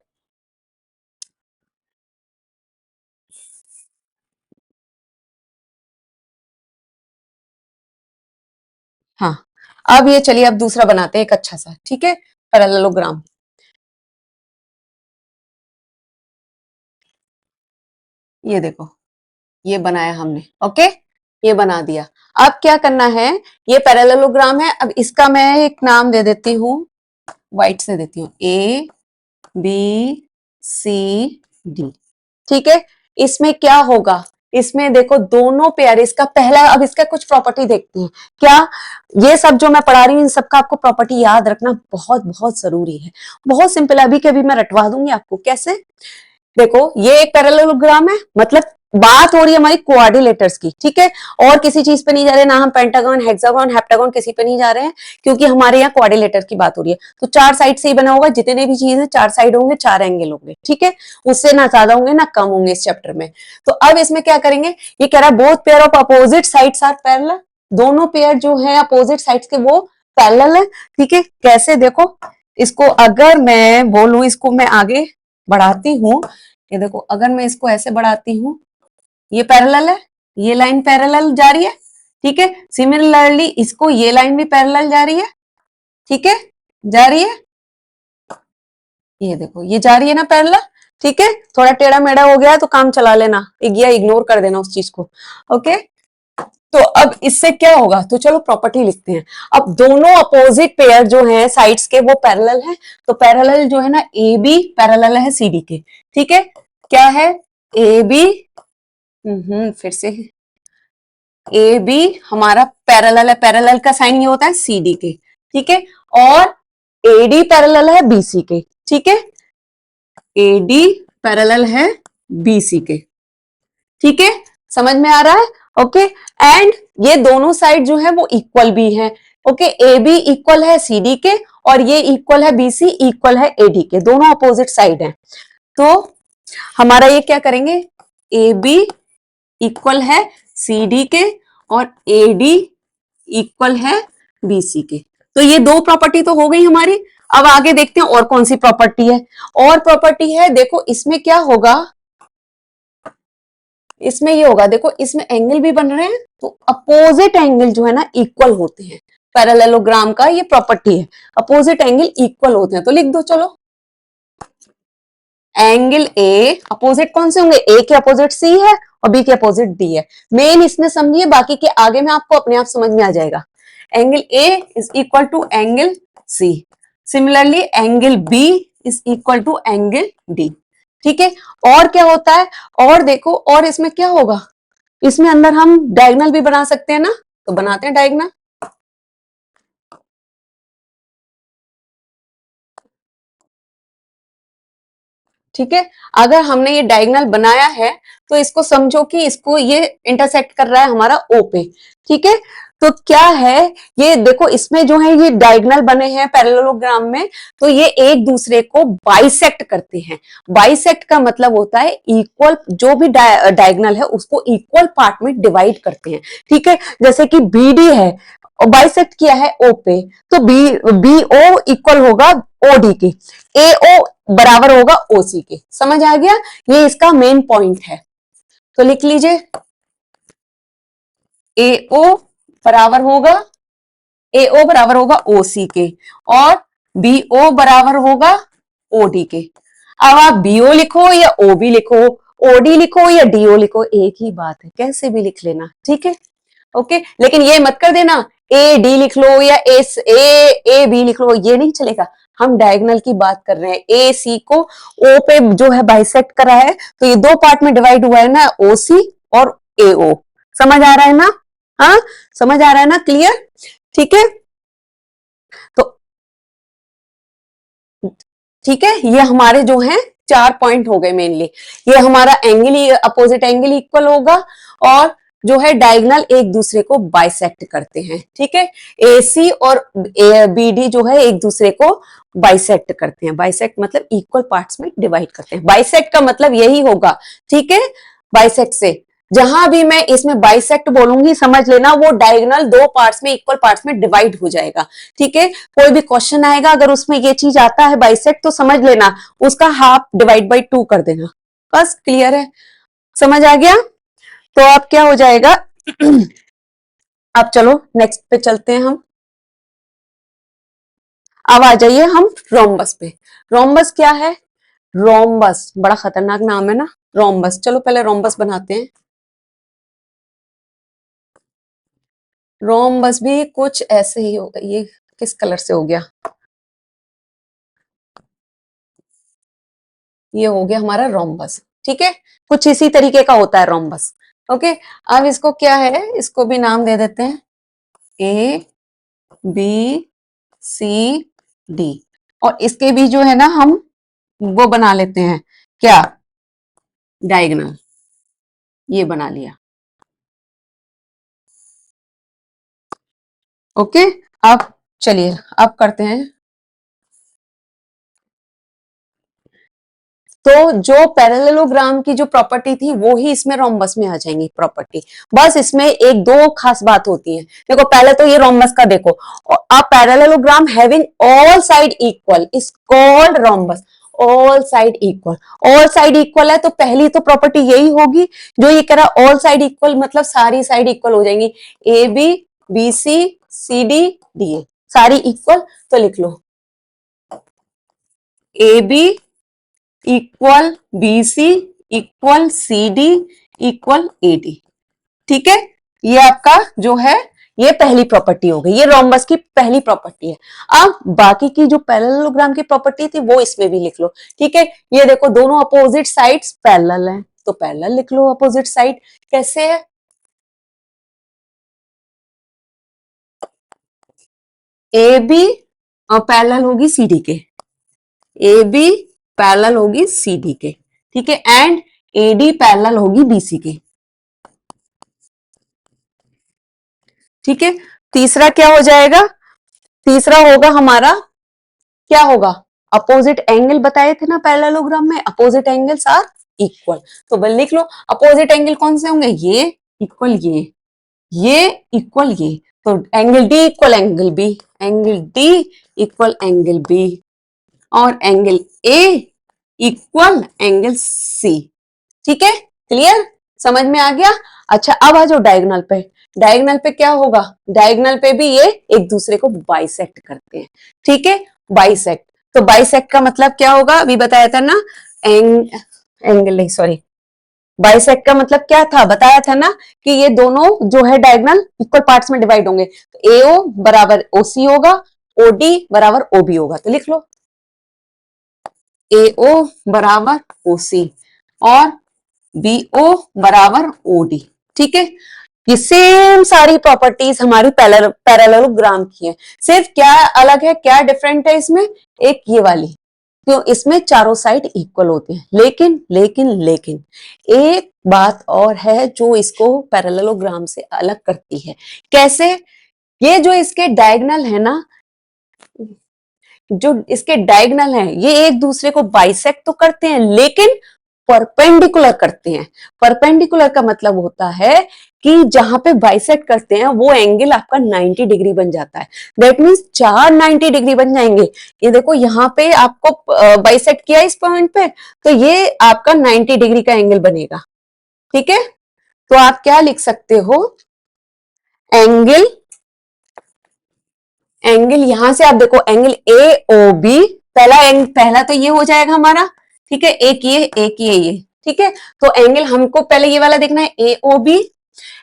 हाँ, अब ये चलिए अब दूसरा बनाते हैं एक अच्छा सा। ठीक है, पैरेललोग्राम, ये देखो ये बनाया हमने, ओके, ये बना दिया। अब क्या करना है, ये पैरेललोग्राम है, अब इसका मैं एक नाम दे देती हूँ, व्हाइट से देती हूँ, ए बी सी डी। ठीक है, इसमें क्या होगा, इसमें देखो दोनों पेयर, इसका पहला, अब इसका कुछ प्रॉपर्टी देखते हैं क्या, ये सब जो मैं पढ़ा रही हूँ इन सबका आपको प्रॉपर्टी याद रखना बहुत बहुत जरूरी है। बहुत सिंपल, अभी के अभी मैं रटवा दूंगी आपको कैसे। देखो ये एक पैरेललोग्राम है, मतलब बात हो रही है हमारी क्वाड्रिलेटर्स की। ठीक है, और किसी चीज पे नहीं जा रहे, ना हम पेंटागन हेक्सागन हेप्टागन किसी पे नहीं जा रहे हैं, क्योंकि हमारे यहाँ क्वाड्रिलेटर की बात हो रही है। तो चार साइड से ही बना होगा, जितने भी चीज है चार साइड होंगे, चार एंगल होंगे। ठीक है, उससे ना ज्यादा होंगे ना कम होंगे इस चैप्टर में। तो अब इसमें क्या करेंगे, ये कह रहा है both pair of opposite sides are parallel, दोनों पेयर जो है अपोजिट साइड्स के वो पैरेलल है। ठीक है, कैसे देखो, इसको अगर मैं बोलूं, इसको मैं आगे बढ़ाती हूँ, ये देखो अगर मैं इसको ऐसे बढ़ाती हूँ, ये पैरेलल है, ये लाइन पैरेलल जा रही है। ठीक है, सिमिलरली इसको ये लाइन भी पैरेलल जा रही है। ठीक है, जा रही है, ये देखो ये जा रही है ना पैरेलल। ठीक है, थोड़ा टेढ़ा मेढ़ा हो गया तो काम चला लेना, या इग्नोर कर देना उस चीज को। ओके, तो अब इससे क्या होगा, तो चलो प्रॉपर्टी लिखते हैं। अब दोनों अपोजिट पेयर जो हैं साइड्स के वो पैरेलल हैं, तो पैरेलल जो है ना ए बी पैरेलल है सी डी के। ठीक है, क्या है ए बी, फिर से ए बी हमारा पैरेलल है, पैरेलल का साइन ये होता है सी डी के। ठीक है, और ए डी पैरेलल है बी सी के। ठीक है, ए डी पैरेलल है बी सी के। ठीक है, समझ में आ रहा है। ओके, एंड ये दोनों साइड जो है वो इक्वल भी है। ओके, ए बी इक्वल है सी डी के, और ये इक्वल है बी सी इक्वल है ए डी के, दोनों अपोजिट साइड हैं। तो हमारा ये क्या करेंगे, ए बी इक्वल है सी डी के और ए डी इक्वल है बी सी के। तो ये दो प्रॉपर्टी तो हो गई हमारी। अब आगे देखते हैं और कौन सी प्रॉपर्टी है। और प्रॉपर्टी है, देखो इसमें क्या होगा, इसमें ये होगा, देखो इसमें एंगल भी बन रहे हैं तो अपोजिट एंगल जो है ना इक्वल होते हैं। पैरेललोग्राम का ये प्रॉपर्टी है, अपोजिट एंगल इक्वल होते हैं। तो लिख दो चलो, एंगल ए अपोजिट कौन से होंगे, ए के अपोजिट सी है और बी के अपोजिट डी है। मेन इसमें समझिए, बाकी के आगे में आपको अपने आप समझ में आ जाएगा। Angle A is equal to angle C, similarly angle B is equal to angle D. ठीक है, और क्या होता है, और देखो और इसमें क्या होगा, इसमें अंदर हम डायगोनल भी बना सकते हैं ना, तो बनाते हैं डायगोनल। ठीक है, अगर हमने ये डायगोनल बनाया है तो इसको समझो कि इसको ये इंटरसेक्ट कर रहा है हमारा ओ पे। ठीक है, तो क्या है, ये देखो इसमें जो है ये डायगोनल बने हैं पैरेललोग्राम में, तो ये एक दूसरे को बाइसेक्ट करते हैं। बाइसेक्ट का मतलब होता है इक्वल, जो भी डायगोनल है उसको इक्वल पार्ट में डिवाइड करते हैं। ठीक है, जैसे कि बी डी है और बाइसेक्ट किया है ओ पे, तो बी ओ इक्वल होगा ओ डी के, ए ओ बराबर होगा ओसी के। समझ आ गया, ये इसका मेन पॉइंट है। तो लिख लीजिए, ए ओ बराबर होगा, ए ओ बराबर होगा ओसी के, और बी ओ बराबर होगा ओडी के। अब आप बीओ लिखो या ओ बी लिखो, ओडी लिखो या डीओ लिखो, एक ही बात है, कैसे भी लिख लेना। ठीक है, ओके, लेकिन ये मत कर देना ए डी लिख लो या ए बी लिख लो, ये नहीं चलेगा। हम डायगोनल की बात कर रहे हैं, ए सी को ओ पे जो है बाइसेक्ट करा है, तो ये दो पार्ट में डिवाइड हुआ है ना, ओ सी और ए ओ। समझ आ रहा है ना, हाँ समझ आ रहा है ना, क्लियर। ठीक है, तो ठीक है, ये हमारे जो हैं चार पॉइंट हो गए मेनली। ये हमारा एंगल, अपोजिट एंगल इक्वल होगा, और जो है डायगोनल एक दूसरे को बाइसेक्ट करते हैं। ठीक है, ए सी और बी डी जो है एक दूसरे को बाइसेक्ट करते हैं। बाइसेक्ट मतलब इक्वल पार्ट्स में डिवाइड करते हैं, बाइसेक्ट का मतलब यही होगा। ठीक है, बाइसेक्ट से जहां भी मैं इसमें बाइसेक्ट बोलूंगी समझ लेना वो डायगोनल दो पार्ट्स में, इक्वल पार्ट्स में डिवाइड हो जाएगा। ठीक है, कोई भी क्वेश्चन आएगा अगर उसमें ये चीज आता है बाइसेक्ट, तो समझ लेना उसका हाफ डिवाइड बाई 2 कर देना। बस क्लियर है, समझ आ गया। तो अब क्या हो जाएगा अब चलो नेक्स्ट पे चलते हैं हम। अब आ जाइए हम रोम्बस पे। रोम्बस क्या है, रोम्बस बड़ा खतरनाक नाम है ना, रोम्बस। चलो पहले रोम्बस बनाते हैं। रोम्बस भी कुछ ऐसे ही होगा, ये किस कलर से हो गया, ये हो गया हमारा रोम्बस। ठीक है, कुछ इसी तरीके का होता है रोम्बस। ओके, अब इसको क्या है, इसको भी नाम दे देते हैं ए बी सी डी, और इसके भी जो है ना हम वो बना लेते हैं, क्या, डायगोनल, ये बना लिया। ओके, अब चलिए अब करते हैं। तो जो पैरेललोग्राम की जो प्रॉपर्टी थी वो ही इसमें रोम्बस में आ जाएंगी प्रॉपर्टी। बस इसमें एक दो खास बात होती है। देखो पहले तो ये रोम्बस का देखो, a parallelogram having all side equal is called rhombus. All side equal, all side equal है तो पहली तो प्रॉपर्टी यही होगी जो ये कह रहा, ऑल साइड इक्वल मतलब सारी साइड इक्वल हो जाएंगी, A B B C C D D A. सारी इक्वल, तो लिख लो A B equal B C equal C D equal A D. ठीक है, ये आपका जो है ये पहली प्रॉपर्टी हो गई, ये रोम्बस की पहली प्रॉपर्टी है। अब बाकी की जो पैरेललोग्राम की प्रॉपर्टी थी वो इसमें भी लिख लो। ठीक है, ये देखो दोनों अपोजिट साइड्स पैरेलल हैं, तो पैरेलल लिख लो अपोजिट साइड। कैसे है, ए बी पैरेलल होगी सी डी के, ए बी पैरेलल होगी सी डी के, ठीक है, एंड ए डी पैरेलल होगी बी सी के। ठीक है, तीसरा क्या हो जाएगा, तीसरा होगा हमारा, क्या होगा, अपोजिट एंगल बताए थे ना पैरेललोग्राम में, अपोजिट एंगल्स आर इक्वल, तो बल लिख लो अपोजिट एंगल कौन से होंगे, ये इक्वल ये इक्वल ये, तो angle D equal angle B, angle D equal angle B, और angle A equal angle C. ठीक है, क्लियर, समझ में आ गया। अच्छा अब आ जाओ डायगोनल पे, डायगोनल पे क्या होगा, डायगोनल पे भी ये एक दूसरे को बाइसेक्ट करते हैं। ठीक है, बाइसेक्ट, तो बाइसेक्ट का मतलब क्या होगा, अभी बताया था ना, एंगल नहीं सॉरी, बाइसेक्ट का मतलब क्या था, बताया था ना कि ये दोनों जो है डायगोनल इक्वल पार्ट्स में डिवाइड होंगे, तो एओ बराबर ओसी होगा, ओडी बराबर ओबी होगा, तो लिख लो एओ बराबर ओसी और बीओ बराबर ओडी। ठीक है, ये सेम सारी प्रॉपर्टीज हमारी पैरेललोग्राम की है, सिर्फ क्या अलग है, क्या डिफरेंट है इसमें, एक ये वाली, क्यों इसमें चारों साइड इक्वल होते हैं, लेकिन लेकिन लेकिन एक बात और है जो इसको पैरेललोग्राम से अलग करती है। कैसे, ये जो इसके डायगोनल है ना, जो इसके डायगोनल हैं ये एक दूसरे को बाइसेक्ट तो करते हैं लेकिन परपेंडिकुलर करते हैं। परपेंडिकुलर का मतलब होता है कि जहां पे बाइसेक्ट करते हैं वो एंगल आपका 90 डिग्री बन जाता है, दैट मीन्स चार 90 डिग्री बन जाएंगे। ये देखो यहाँ पे आपको बाइसेक्ट किया इस पॉइंट पे, तो ये आपका 90 डिग्री का एंगल बनेगा। ठीक है, तो आप क्या लिख सकते हो, एंगल, एंगल यहां से आप देखो एंगल ए ओ बी, पहला तो ये हो जाएगा हमारा, ठीक है, एक ये, ठीक है, तो एंगल हमको पहले ये वाला देखना है A O B,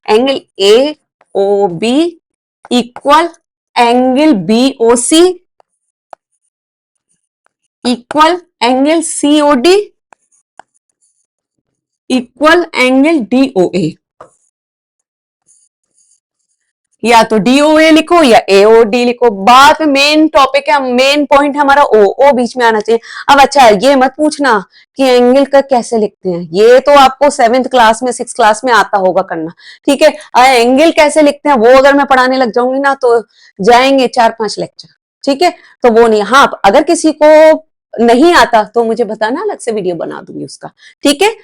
angle A O B equal angle B O C equal angle C O D equal angle D O A, या तो डीओए लिखो या एओडी लिखो, बाद में मेन टॉपिक है, मेन पॉइंट हमारा ओ बीच में आना चाहिए। अब अच्छा ये मत पूछना कि एंगल का कैसे लिखते हैं, ये तो आपको 7th क्लास में 6th क्लास में आता होगा करना। ठीक है, एंगल कैसे लिखते हैं वो अगर मैं पढ़ाने लग जाऊंगी ना तो जाएंगे 4-5 लेक्चर। ठीक है, तो वो नहीं, हाँ अगर किसी को नहीं आता तो मुझे बताना, अलग से वीडियो बना दूंगी उसका। ठीक है,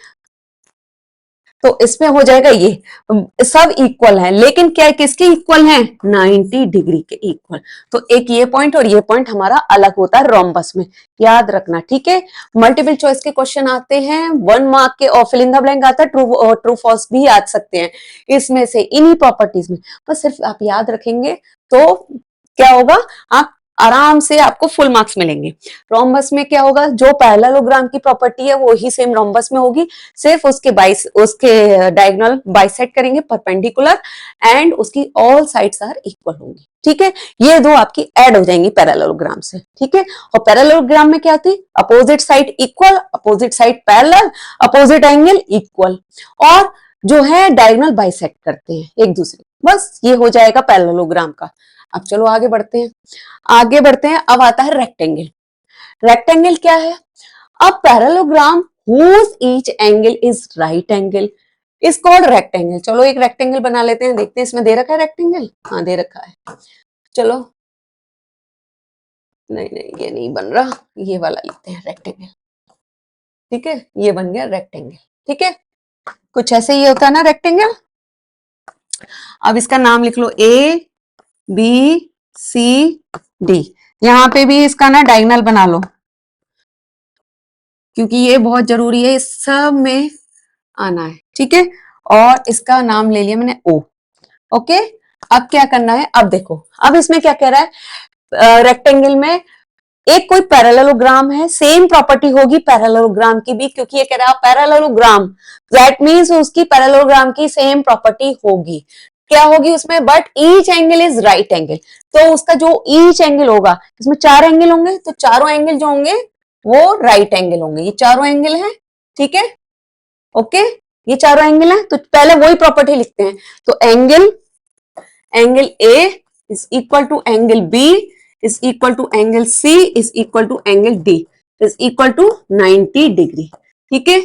तो इसमें हो जाएगा ये सब इक्वल है, लेकिन क्या किसके इक्वल है, 90 डिग्री के इक्वल। तो एक ये पॉइंट और ये पॉइंट हमारा अलग होता है रोम्बस में, याद रखना। ठीक है, मल्टीपल चॉइस के क्वेश्चन आते हैं, 1 मार्क के और फिल इन द ब्लैंक आता है, ट्रू फॉल्स भी आ सकते हैं इसमें से, इन्हीं प्रॉपर्टीज में, बस सिर्फ आप याद रखेंगे तो क्या होगा, आप आराम से आपको फुल मार्क्स मिलेंगे। रोम्बस में क्या होगा, जो पैरेललोग्राम की प्रॉपर्टी है वो ही सेम रोम्बस में होगी, सिर्फ उसके डायगोनल बाइसेक्ट करेंगे परपेंडिकुलर, एंड उसकी ऑल साइड्स आर इक्वल होंगी। ठीक है, ये दो आपकी ऐड हो जाएंगी पैरेललोग्राम से। ठीक है, और पैरेललोग्राम में क्या थी, opposite side equal, opposite side parallel, opposite angle equal, और जो है डायगोनल बाइसेक्ट करते हैं एक दूसरे, बस ये हो जाएगा पैरेललोग्राम का। अब चलो आगे बढ़ते हैं, आगे बढ़ते हैं। अब आता है रेक्टेंगल। रेक्टेंगल क्या है, अब parallelogram whose each angle is right angle is called rectangle। चलो एक रेक्टेंगल बना लेते हैं, देखते हैं इसमें दे रखा है रेक्टेंगल, हाँ दे रखा है। चलो नहीं नहीं ये नहीं बन रहा, ये वाला लेते हैं रेक्टेंगल। ठीक है, ये बन गया रेक्टेंगल। ठीक है, कुछ ऐसे ही होता है ना रेक्टेंगल। अब इसका नाम लिख लो ए बी सी डी, यहाँ पे भी इसका ना डायगोनल बना लो क्योंकि ये बहुत जरूरी है, इस सब में आना है। ठीक है, और इसका नाम ले लिया मैंने ओ। ओके, अब क्या करना है, अब देखो अब इसमें क्या कह रहा है, रेक्टेंगल में एक कोई पैरेललोग्राम है, सेम प्रॉपर्टी होगी पैरेललोग्राम की भी, क्योंकि ये कह रहा है पैरेललोग्राम, दैट मीन्स उसकी पैरेललोग्राम की सेम प्रॉपर्टी होगी। क्या होगी उसमें? But each angle is right angle. तो उसका जो ईच एंगल होगा, इसमें 4 एंगल होंगे, तो चारों एंगल जो होंगे वो राइट एंगल होंगे। ये चारों एंगल हैं, ठीक है, ओके, ये चारों एंगल हैं। तो पहले वही प्रॉपर्टी लिखते हैं। तो angle A is equal to angle B is equal to angle C is equal to angle D is equal to 90 degree, ठीक है,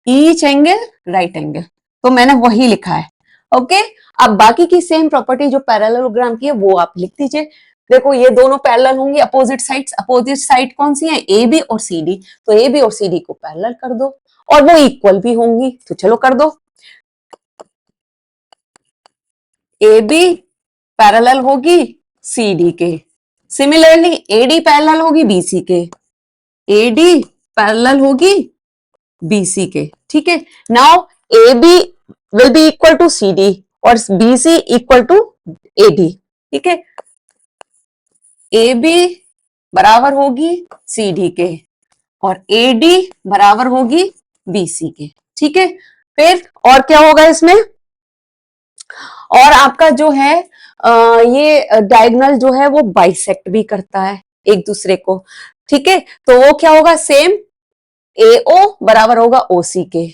ईच एंगल राइट एंगल। तो मैंने वही लिखा है, ओके। अब बाकी की सेम प्रॉपर्टी जो पैरेललोग्राम की है वो आप लिख दीजिए। देखो ये दोनों पैरेलल होंगी, अपोजिट साइड्स। अपोजिट साइड कौन सी है? ए बी और सी डी। तो ए बी और सी डी को पैरेलल कर दो, और वो इक्वल भी होंगी, तो चलो कर दो। ए बी पैरेलल होगी सी डी के, सिमिलरली एडी पैरेलल होगी बीसी के, एडी पैरेलल होगी बीसी के, ठीक है। Now A B will be equal to C D और बीसी इक्वल टू एडी, ठीक है। ए बी बराबर होगी सी डी के और एडी बराबर होगी बीसी के, ठीक है। फिर और क्या होगा इसमें? और आपका जो है ये डायगोनल जो है वो बाइसेक्ट भी करता है एक दूसरे को, ठीक है। तो वो क्या होगा? सेम AO बराबर होगा OC के,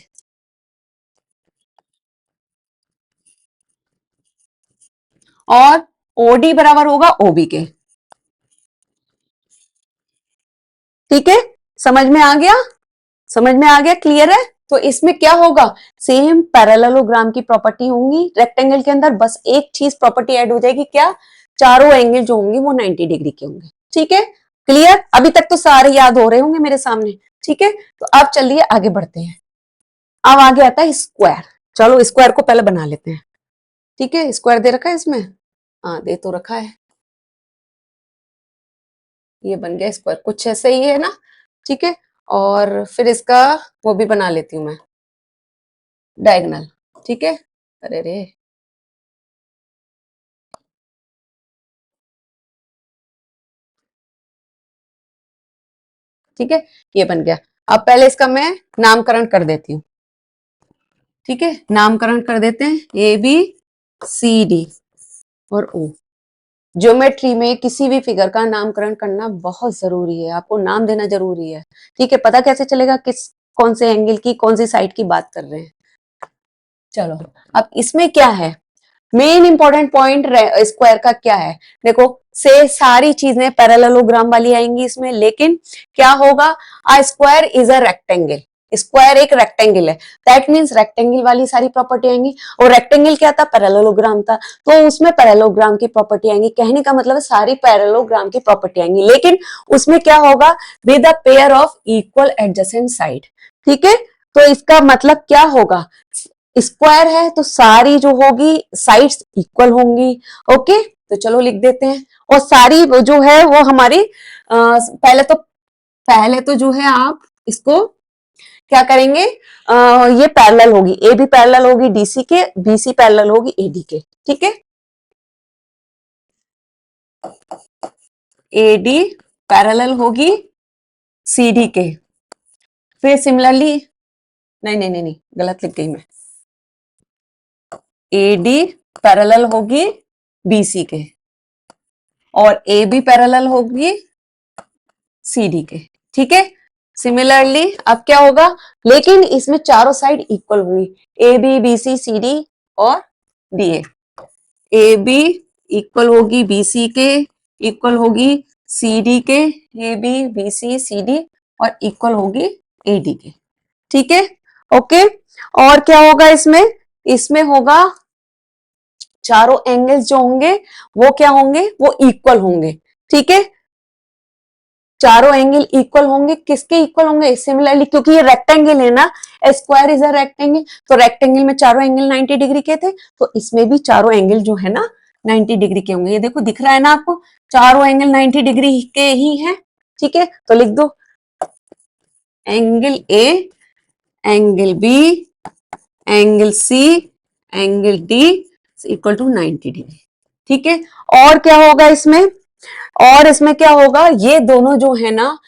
और OD बराबर होगा OB के, ठीक है। समझ में आ गया? समझ में आ गया? क्लियर है? तो इसमें क्या होगा? सेम पैरेललोग्राम की प्रॉपर्टी होंगी रेक्टेंगल के अंदर, बस एक चीज प्रॉपर्टी ऐड हो जाएगी, क्या? चारों एंगल जो होंगे वो 90 डिग्री के होंगे, ठीक है। क्लियर? अभी तक तो सारे याद हो रहे होंगे मेरे सामने, ठीक है। तो अब चलिए आगे बढ़ते हैं। अब आगे आता है स्क्वायर। चलो स्क्वायर को पहले बना लेते हैं, ठीक है। स्क्वायर दे रखा है इसमें, हाँ दे तो रखा है। ये बन गया स्क्वायर, कुछ ऐसे ही है ना, ठीक है। और फिर इसका वो भी बना लेती हूँ मैं, डायगोनल, ठीक है। अरे रे, ठीक है, ये बन गया। अब पहले इसका मैं नामकरण कर देती हूँ, ठीक है। नामकरण कर देते हैं, ए बी सी डी और ओ। ज्योमेट्री में किसी भी फिगर का नामकरण करना बहुत जरूरी है, आपको नाम देना जरूरी है, ठीक है। पता कैसे चलेगा किस कौन से एंगल की कौन सी साइड की बात कर रहे हैं? चलो, अब इसमें क्या है, मेन इंपॉर्टेंट पॉइंट स्क्वायर का क्या है? देखो से सारी चीजें पैरेललोग्राम वाली आएंगी इसमें, लेकिन क्या होगा? A square is a rectangle. Square एक रेक्टेंगल है, दैट मींस रेक्टेंगल वाली सारी प्रॉपर्टी आएंगी। और रेक्टेंगल क्या था? पैरेललोग्राम था, तो उसमें पैरेललोग्राम की प्रॉपर्टी आएंगी। कहने का मतलब है सारी पैरेललोग्राम की प्रॉपर्टी आएंगी, लेकिन उसमें क्या होगा? With a pair of equal adjacent side, ठीक है। तो इसका मतलब क्या होगा? स्क्वायर है तो सारी जो होगी साइड्स इक्वल होंगी, ओके। तो चलो लिख देते हैं। और सारी जो है वो हमारी पहले तो जो है आप इसको क्या करेंगे? ये पैरेलल होगी, ए भी पैरेलल होगी डीसी के, बीसी पैरेलल होगी एडी के, ठीक है। एडी पैरेलल होगी सीडी के। फिर सिमिलरली, नहीं नहीं नहीं नहीं, गलत लिख गई मैं। एडी पैरेलल होगी बीसी के और ए बी पैरेलल होगी सीडी के, ठीक है। सिमिलरली अब क्या होगा? लेकिन इसमें चारों साइड इक्वल होंगी, A B B C C D और डी ए बी इक्वल होगी बीसी के, इक्वल होगी सी डी के, A B B C C D और इक्वल होगी ए डी के, ठीक है, ओके। और क्या होगा इसमें? इसमें होगा चारों एंगल्स जो होंगे वो क्या होंगे? वो इक्वल होंगे, ठीक है। चारों एंगल इक्वल होंगे, किसके इक्वल होंगे? सिमिलरली, क्योंकि ये रेक्टेंगल है ना, स्क्वायर इज अ रेक्टेंगल, तो रेक्टेंगल में चारों एंगल 90 डिग्री के थे, तो इसमें भी चारों एंगल जो है ना 90 डिग्री के होंगे। ये देखो दिख रहा है ना आपको, चारों एंगल 90 डिग्री के ही हैं, ठीक है। तो लिख दो angle A, angle B, angle C, angle D equal to 90 degree, ठीक है। और क्या होगा इसमें? और इसमें क्या होगा, ये दोनों जो है ना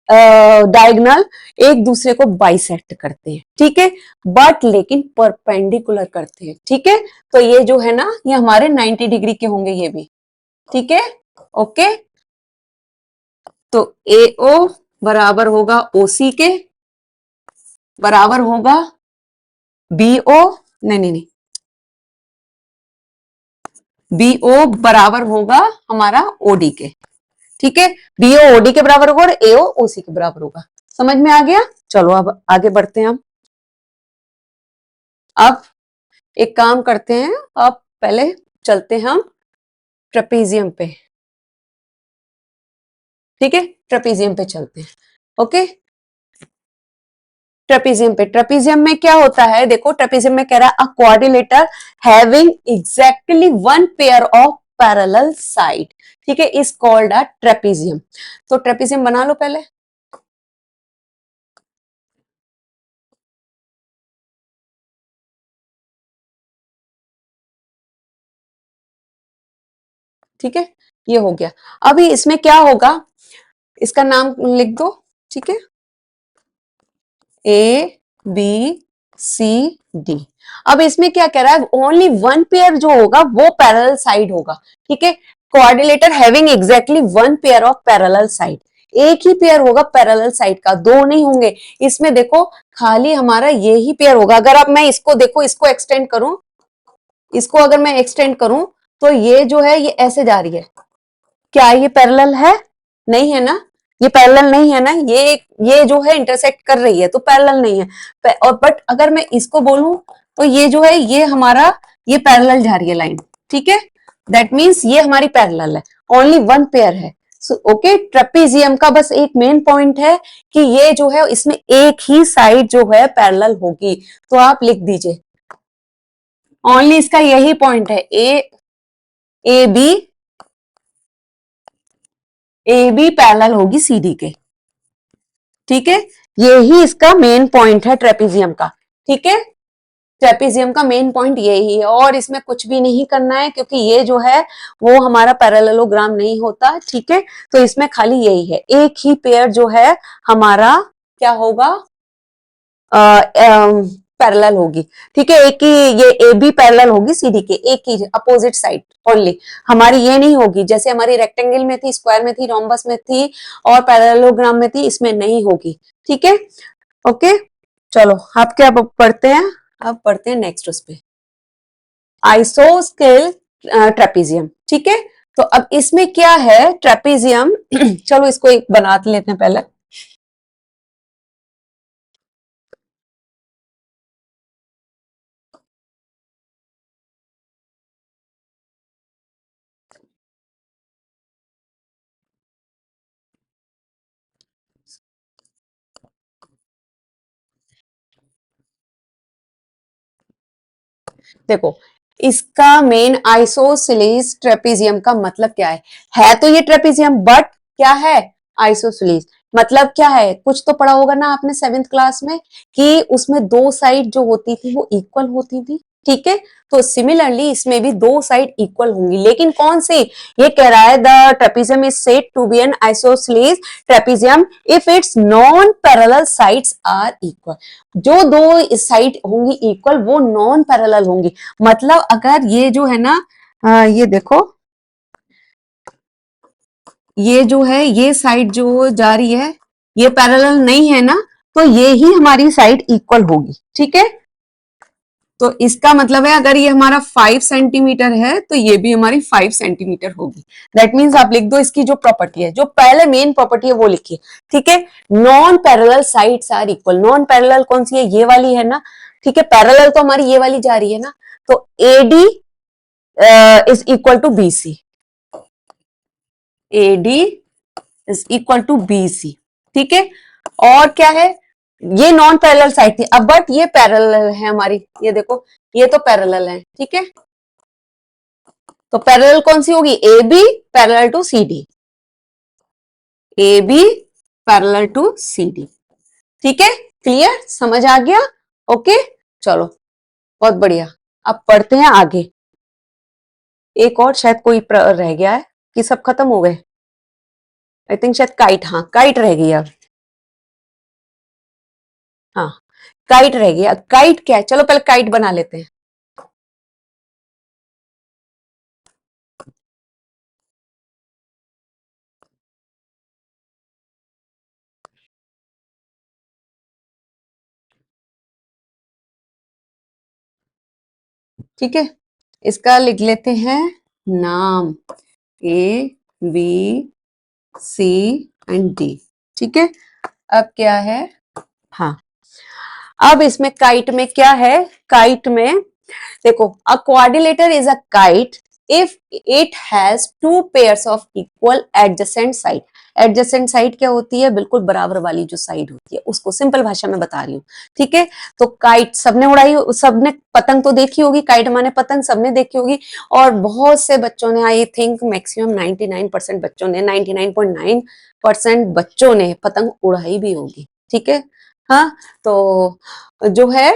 डायगोनल एक दूसरे को बाइसेक्ट करते हैं, ठीक है, बट लेकिन परपेंडिकुलर करते हैं, ठीक है। तो ये जो है ना, ये हमारे 90 डिग्री के होंगे ये भी, ठीक है, ओके। तो AO बराबर होगा OC के, बराबर होगा BO, नहीं नहीं नहीं, BO बराबर होगा हमारा OD के, ठीक है। BO OD के बराबर होगा और AO OC के बराबर होगा। समझ में आ गया? चलो अब आगे बढ़ते हैं हम। अब एक काम करते हैं, अब पहले चलते हैं हम ट्रेपेजियम पे, ठीक है, ट्रेपेजियम पे चलते हैं, ओके। ट्रेपेजियम में क्या होता है, देखो ट्रेपेजियम में कह रहा है a quadrilateral having exactly one pair of parallel side, ठीक है, इज कॉल्ड अ ट्रेपेजियम। तो ट्रेपेजियम बना लो पहले। ठीक है, ये हो गया। अभी इसमें क्या होगा, इसका नाम लिख दो, ठीक है, ABCD। अब इसमें क्या कह रहा है, ओनली वन पेयर जो होगा वो पैरेलल साइड होगा, ठीक है। Coordinator having exactly one pair of parallel side, एक ही पेयर होगा पैरेलल साइड का, दो नहीं होंगे। इसमें देखो खाली हमारा ये ही पेयर होगा। अगर अब मैं इसको देखो, इसको एक्सटेंड करूं, इसको अगर मैं एक्सटेंड करूं, तो ये जो है ये ऐसे जा रही है, क्या ये पैरेलल है? नहीं है ना, ये पैरेलल नहीं है ना, ये जो है इंटरसेक्ट कर रही है, तो पैरेलल नहीं है। और बट अगर मैं इसको बोलूं, तो ये जो है ये हमारा ये पैरेलल जा रही है लाइन, ठीक है, दैट मीन्स ये हमारी पैरेलल है, ओनली वन पेयर है। सो ओके, ट्रेपेजियम का बस एक मेन पॉइंट है कि ये जो है इसमें एक ही साइड जो है पैरेलल होगी, तो आप लिख दीजिए, ओनली इसका यही पॉइंट है, ए बी पैरेलल होगी CD के, ठीक है। यही इसका मेन पॉइंट है ट्रेपेजियम का, ठीक है। ट्रेपेजियम का मेन पॉइंट यही है, और इसमें कुछ भी नहीं करना है, क्योंकि ये जो है वो हमारा पैरेललोग्राम नहीं होता, ठीक है। तो इसमें खाली यही है, एक ही पेयर जो है हमारा क्या होगा, पैरेलल होगी, ठीक है। एक ही ये AB पैरेलल होगी CD के, एक ही अपोजिट साइड ओनली, हमारी ये नहीं होगी जैसे हमारी रेक्टेंगल में थी, स्क्वायर में थी, रोम्बस में थी और पैरेललोग्राम में थी, इसमें नहीं होगी, ठीक है, ओके। चलो आप क्या पढ़ते हैं, अब पढ़ते हैं नेक्स्ट उस पे, आइसोस्केल ट्रेपेजियम, ठीक है। तो अब इसमें क्या है ट्रेपेजियम चलो इसको एक बना लेते हैं पहले। देखो इसका मेन आइसोसिलीज ट्रेपेजियम का मतलब क्या है तो ये ट्रेपेजियम, बट क्या है आइसोसिलीज, मतलब क्या है, कुछ तो पढ़ा होगा ना आपने 7th क्लास में कि उसमें दो साइड जो होती थी वो इक्वल होती थी, ठीक है। तो सिमिलरली इसमें भी दो साइड इक्वल होंगी, लेकिन कौन सी, ये कह रहा है the trapezium is said to be an isosceles trapezium if its non parallel sides are equal. जो दो साइड होंगी इक्वल वो नॉन पैरेलल होंगी, मतलब अगर ये जो है ना, ये देखो ये जो है ये साइड जो जा रही है ये पैरेलल नहीं है ना, तो ये ही हमारी साइड इक्वल होगी, ठीक है। तो इसका मतलब है अगर ये हमारा 5 सेंटीमीटर है तो ये भी हमारी 5 सेंटीमीटर होगी। दैट मीन्स आप लिख दो इसकी जो प्रॉपर्टी है, जो पहले मेन प्रॉपर्टी है वो लिखिए, ठीक है। Non parallel sides are equal, non parallel कौन सी है, ये वाली है ना, ठीक है, पैरेलल तो हमारी ये वाली जा रही है ना, तो AD is equal to BC, AD is equal to BC, ठीक है। और क्या है, ये नॉन पैरेलल साइड थी, अब बट ये पैरेलल है हमारी, ये देखो ये तो पैरेलल है, ठीक है। तो पैरेलल कौन सी होगी, AB parallel to CD, AB parallel to CD, ठीक है, क्लियर, समझ आ गया, ओके। चलो बहुत बढ़िया, अब पढ़ते हैं आगे। एक और शायद कोई रह गया है कि सब खत्म हो गए, आई थिंक शायद काइट, हाँ काइट रह गई अब। हाँ काइट रह गया। काइट क्या है, चलो पहले काइट बना लेते हैं। ठीक है, इसका लिख लेते हैं नाम, A B C and D. ठीक है, अब क्या है, हाँ अब इसमें काइट में क्या है, काइट में देखो, a quadrilateral is a kite if it has two pairs of equal adjacent side. Adjacent side क्या होती है, बिल्कुल बराबर वाली जो साइड होती है उसको सिंपल भाषा में बता रही हूँ। ठीक है, तो काइट सबने उड़ाई, सबने पतंग तो देखी होगी, काइट माने पतंग सबने देखी होगी, और बहुत से बच्चों ने, आई थिंक मैक्सिमम 99% बच्चों ने, 99.9% बच्चों ने पतंग उड़ाई भी होगी। ठीक है, हाँ तो जो है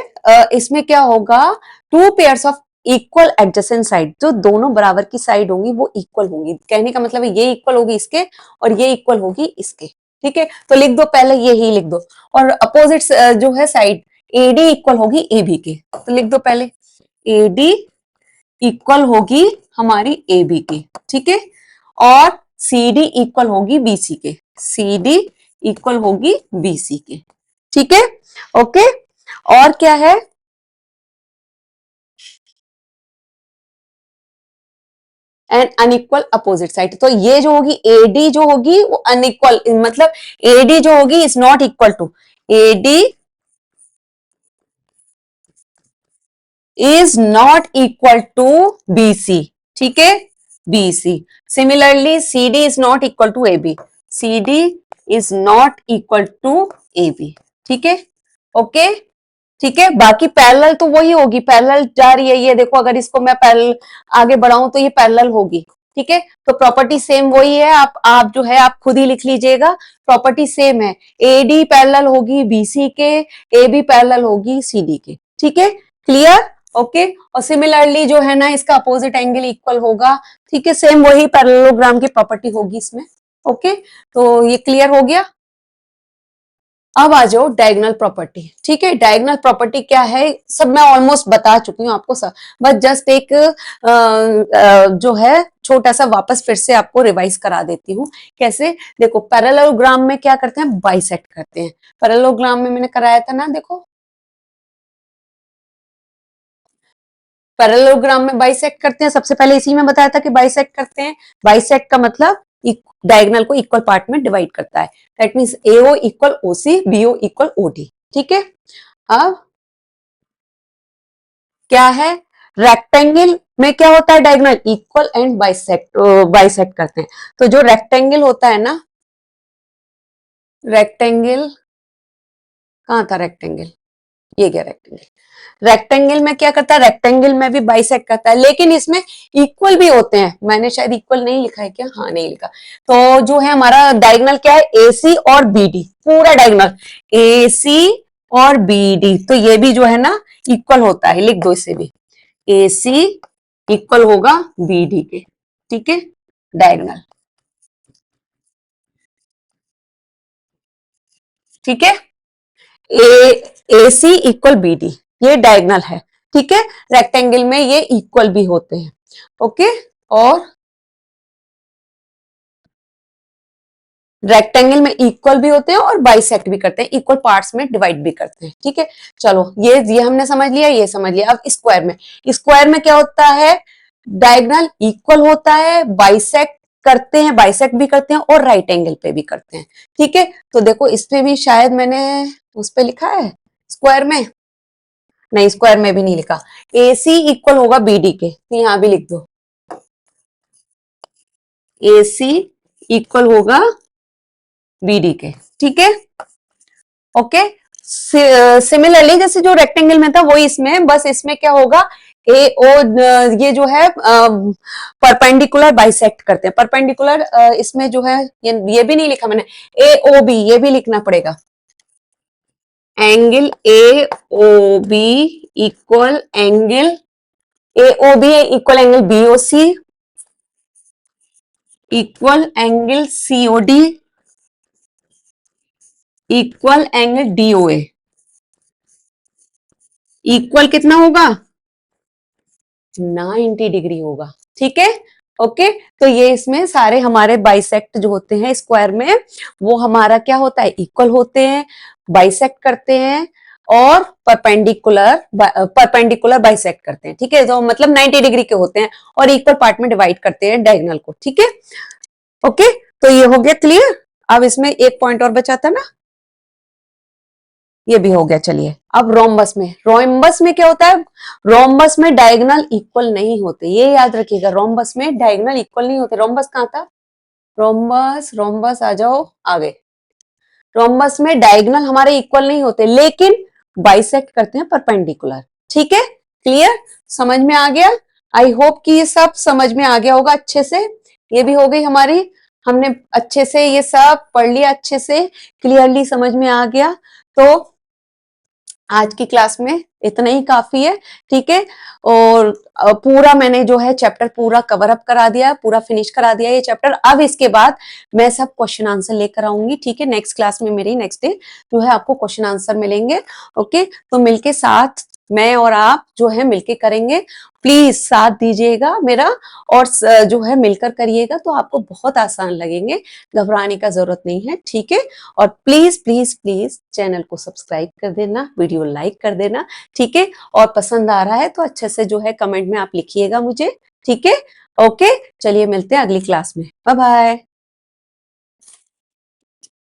इसमें क्या होगा, to pairs of equal adjacent side, जो दोनों बराबर की साइड होंगी वो इक्वल होंगी। कहने का मतलब है ये इक्वल होगी इसके और ये इक्वल होगी इसके। ठीक है, तो लिख दो पहले, ये ही लिख दो। और अपोजिट जो है साइड, एडी इक्वल होगी ए बी के, तो लिख दो पहले एडी इक्वल होगी हमारी ए बी की। ठीक है, और सी डी इक्वल होगी बीसी के, सी डी इक्वल होगी बीसी के। ठीक है, ओके, और क्या है, एंड अनइक्वल अपोजिट साइड। तो ये जो होगी एडी जो होगी वो अनइक्वल, मतलब एडी जो होगी is not equal to, AD is not equal to BC. ठीक है, BC. Similarly CD is not equal to AB, CD is not equal to AB. ठीक है, ओके, ठीक है, बाकी पैरेलल तो वही होगी, पैरेलल जा रही है, ये देखो अगर इसको मैं पैरेलल आगे बढ़ाऊं तो ये पैरेलल होगी। ठीक है, तो प्रॉपर्टी सेम वही है, आप जो है आप खुद ही लिख लीजिएगा, प्रॉपर्टी सेम है, एडी पैरेलल होगी बीसी के, ए बी पैरेलल होगी सीडी के। ठीक है, क्लियर, ओके, और सिमिलरली जो है ना इसका अपोजिट एंगल इक्वल होगा। ठीक है, सेम वही पैरेललोग्राम की प्रॉपर्टी होगी इसमें। ओके, तो ये क्लियर हो गया। अब आ जाओ डायगोनल प्रॉपर्टी। ठीक है, डायगोनल प्रॉपर्टी क्या है, सब मैं ऑलमोस्ट बता चुकी हूँ आपको सब, बस जस्ट एक जो है छोटा सा वापस फिर से आपको रिवाइज करा देती हूँ। कैसे, देखो पैरेललोग्राम में क्या करते हैं, बाइसेक्ट करते हैं। पैरेललोग्राम में मैंने कराया था ना, देखो पैरेललोग्राम में बाइसेक्ट करते हैं, सबसे पहले इसी में बताया था कि बाइसेक्ट करते हैं। बाइसेक्ट का मतलब डायगोनल को इक्वल पार्ट में डिवाइड करता है, that means AO equal OC, BO equal OD. ठीक है, अब क्या है, रेक्टेंगल में क्या होता है, diagonal equal and bisect, bisect करते हैं। तो जो रेक्टेंगल होता है ना, रेक्टेंगल कहाँ था, रेक्टेंगल ये गया रेक्टेंगल। रेक्टेंगल में क्या करता है, रेक्टेंगल में भी बाइसेक्ट करता है, लेकिन इसमें इक्वल भी होते हैं। मैंने शायद इक्वल नहीं लिखा है क्या, हाँ नहीं लिखा। तो जो है हमारा डायगोनल क्या है, एसी और बीडी, पूरा डायगोनल एसी और बीडी, तो ये भी जो है ना इक्वल होता है, लिख दो इसे भी, एसी इक्वल होगा बीडी के। ठीक है, डायगोनल। ठीक है, ए सी इक्वल बी डी, ये डायगोनल है। ठीक है, रेक्टेंगल में ये इक्वल भी होते हैं। ओके, और रेक्टेंगल में इक्वल भी होते हैं और बाइसेक्ट भी करते हैं, इक्वल पार्ट्स में डिवाइड भी करते हैं। ठीक है, चलो ये हमने समझ लिया, ये समझ लिया। अब स्क्वायर में, स्क्वायर में क्या होता है, डायगोनल इक्वल होता है, बाइसेक्ट करते हैं, बाइसेक्ट भी करते हैं और राइट एंगल पे भी करते हैं। ठीक है, तो देखो इस पे भी शायद मैंने उस पे लिखा है स्क्वायर में, नहीं स्क्वायर में भी नहीं लिखा। ए सी इक्वल होगा बी डी के, तो यहां भी लिख दो, ए सी इक्वल होगा बी डी के। ठीक है, ओके, सिमिलरली जैसे जो रेक्टेंगल में था वो इसमें, बस इसमें क्या होगा, ए ओ ये जो है परपेंडिकुलर बाइसेक्ट करते हैं, परपेंडिकुलर इसमें जो है ये भी नहीं लिखा मैंने, ए ओ बी ये भी लिखना पड़ेगा, angle A O B equal angle A O B equal angle B O C equal angle C O D. Equal angle DOA equal कितना होगा 90 डिग्री होगा। ठीक है, ओके। तो ये इसमें सारे हमारे बाइसेक्ट जो होते हैं स्क्वायर में वो हमारा क्या होता है इक्वल होते हैं, बाइसेक्ट करते हैं और परपेंडिकुलर बाइसेक्ट करते हैं। ठीक है, तो मतलब 90 डिग्री के होते हैं और इक्वल पार्ट में डिवाइड करते हैं डायगोनल को। ठीक है, ओके। तो ये हो गया क्लियर। अब इसमें एक पॉइंट और बचा था ना, ये भी हो गया। चलिए अब रोम्बस में क्या होता है, रोम्बस में डायगोनल इक्वल नहीं होते, ये याद रखिएगा। रोम्बस में डायगोनल इक्वल नहीं होते। रोम्बस कहाँ था, रोम्बस रोम्बस आ जाओ आगे। रोम्बस में डायगोनल हमारे इक्वल नहीं होते लेकिन बाइसेक्ट करते हैं परपेंडिकुलर। ठीक है, क्लियर, समझ में आ गया। आई होप कि ये सब समझ में आ गया होगा अच्छे से। ये भी हो गई हमारी, हमने अच्छे से ये सब पढ़ लिया, अच्छे से क्लियरली समझ में आ गया। तो आज की क्लास में इतना ही काफी है। ठीक है, और पूरा मैंने जो है चैप्टर पूरा कवर अप करा दिया, पूरा फिनिश करा दिया ये चैप्टर। अब इसके बाद मैं सब क्वेश्चन आंसर लेकर आऊंगी। ठीक है, नेक्स्ट क्लास में मेरी नेक्स्ट डे जो है आपको क्वेश्चन आंसर मिलेंगे। ओके, तो मिलके साथ मैं और आप जो है मिलके करेंगे। प्लीज साथ दीजिएगा मेरा और जो है मिलकर करिएगा तो आपको बहुत आसान लगेंगे, घबराने का जरूरत नहीं है। ठीक है, और प्लीज प्लीज प्लीज चैनल को सब्सक्राइब कर देना, वीडियो लाइक कर देना। ठीक है, और पसंद आ रहा है तो अच्छे से जो है कमेंट में आप लिखिएगा मुझे। ठीक है, ओके। चलिए मिलते हैं अगली क्लास में, बाय बाय।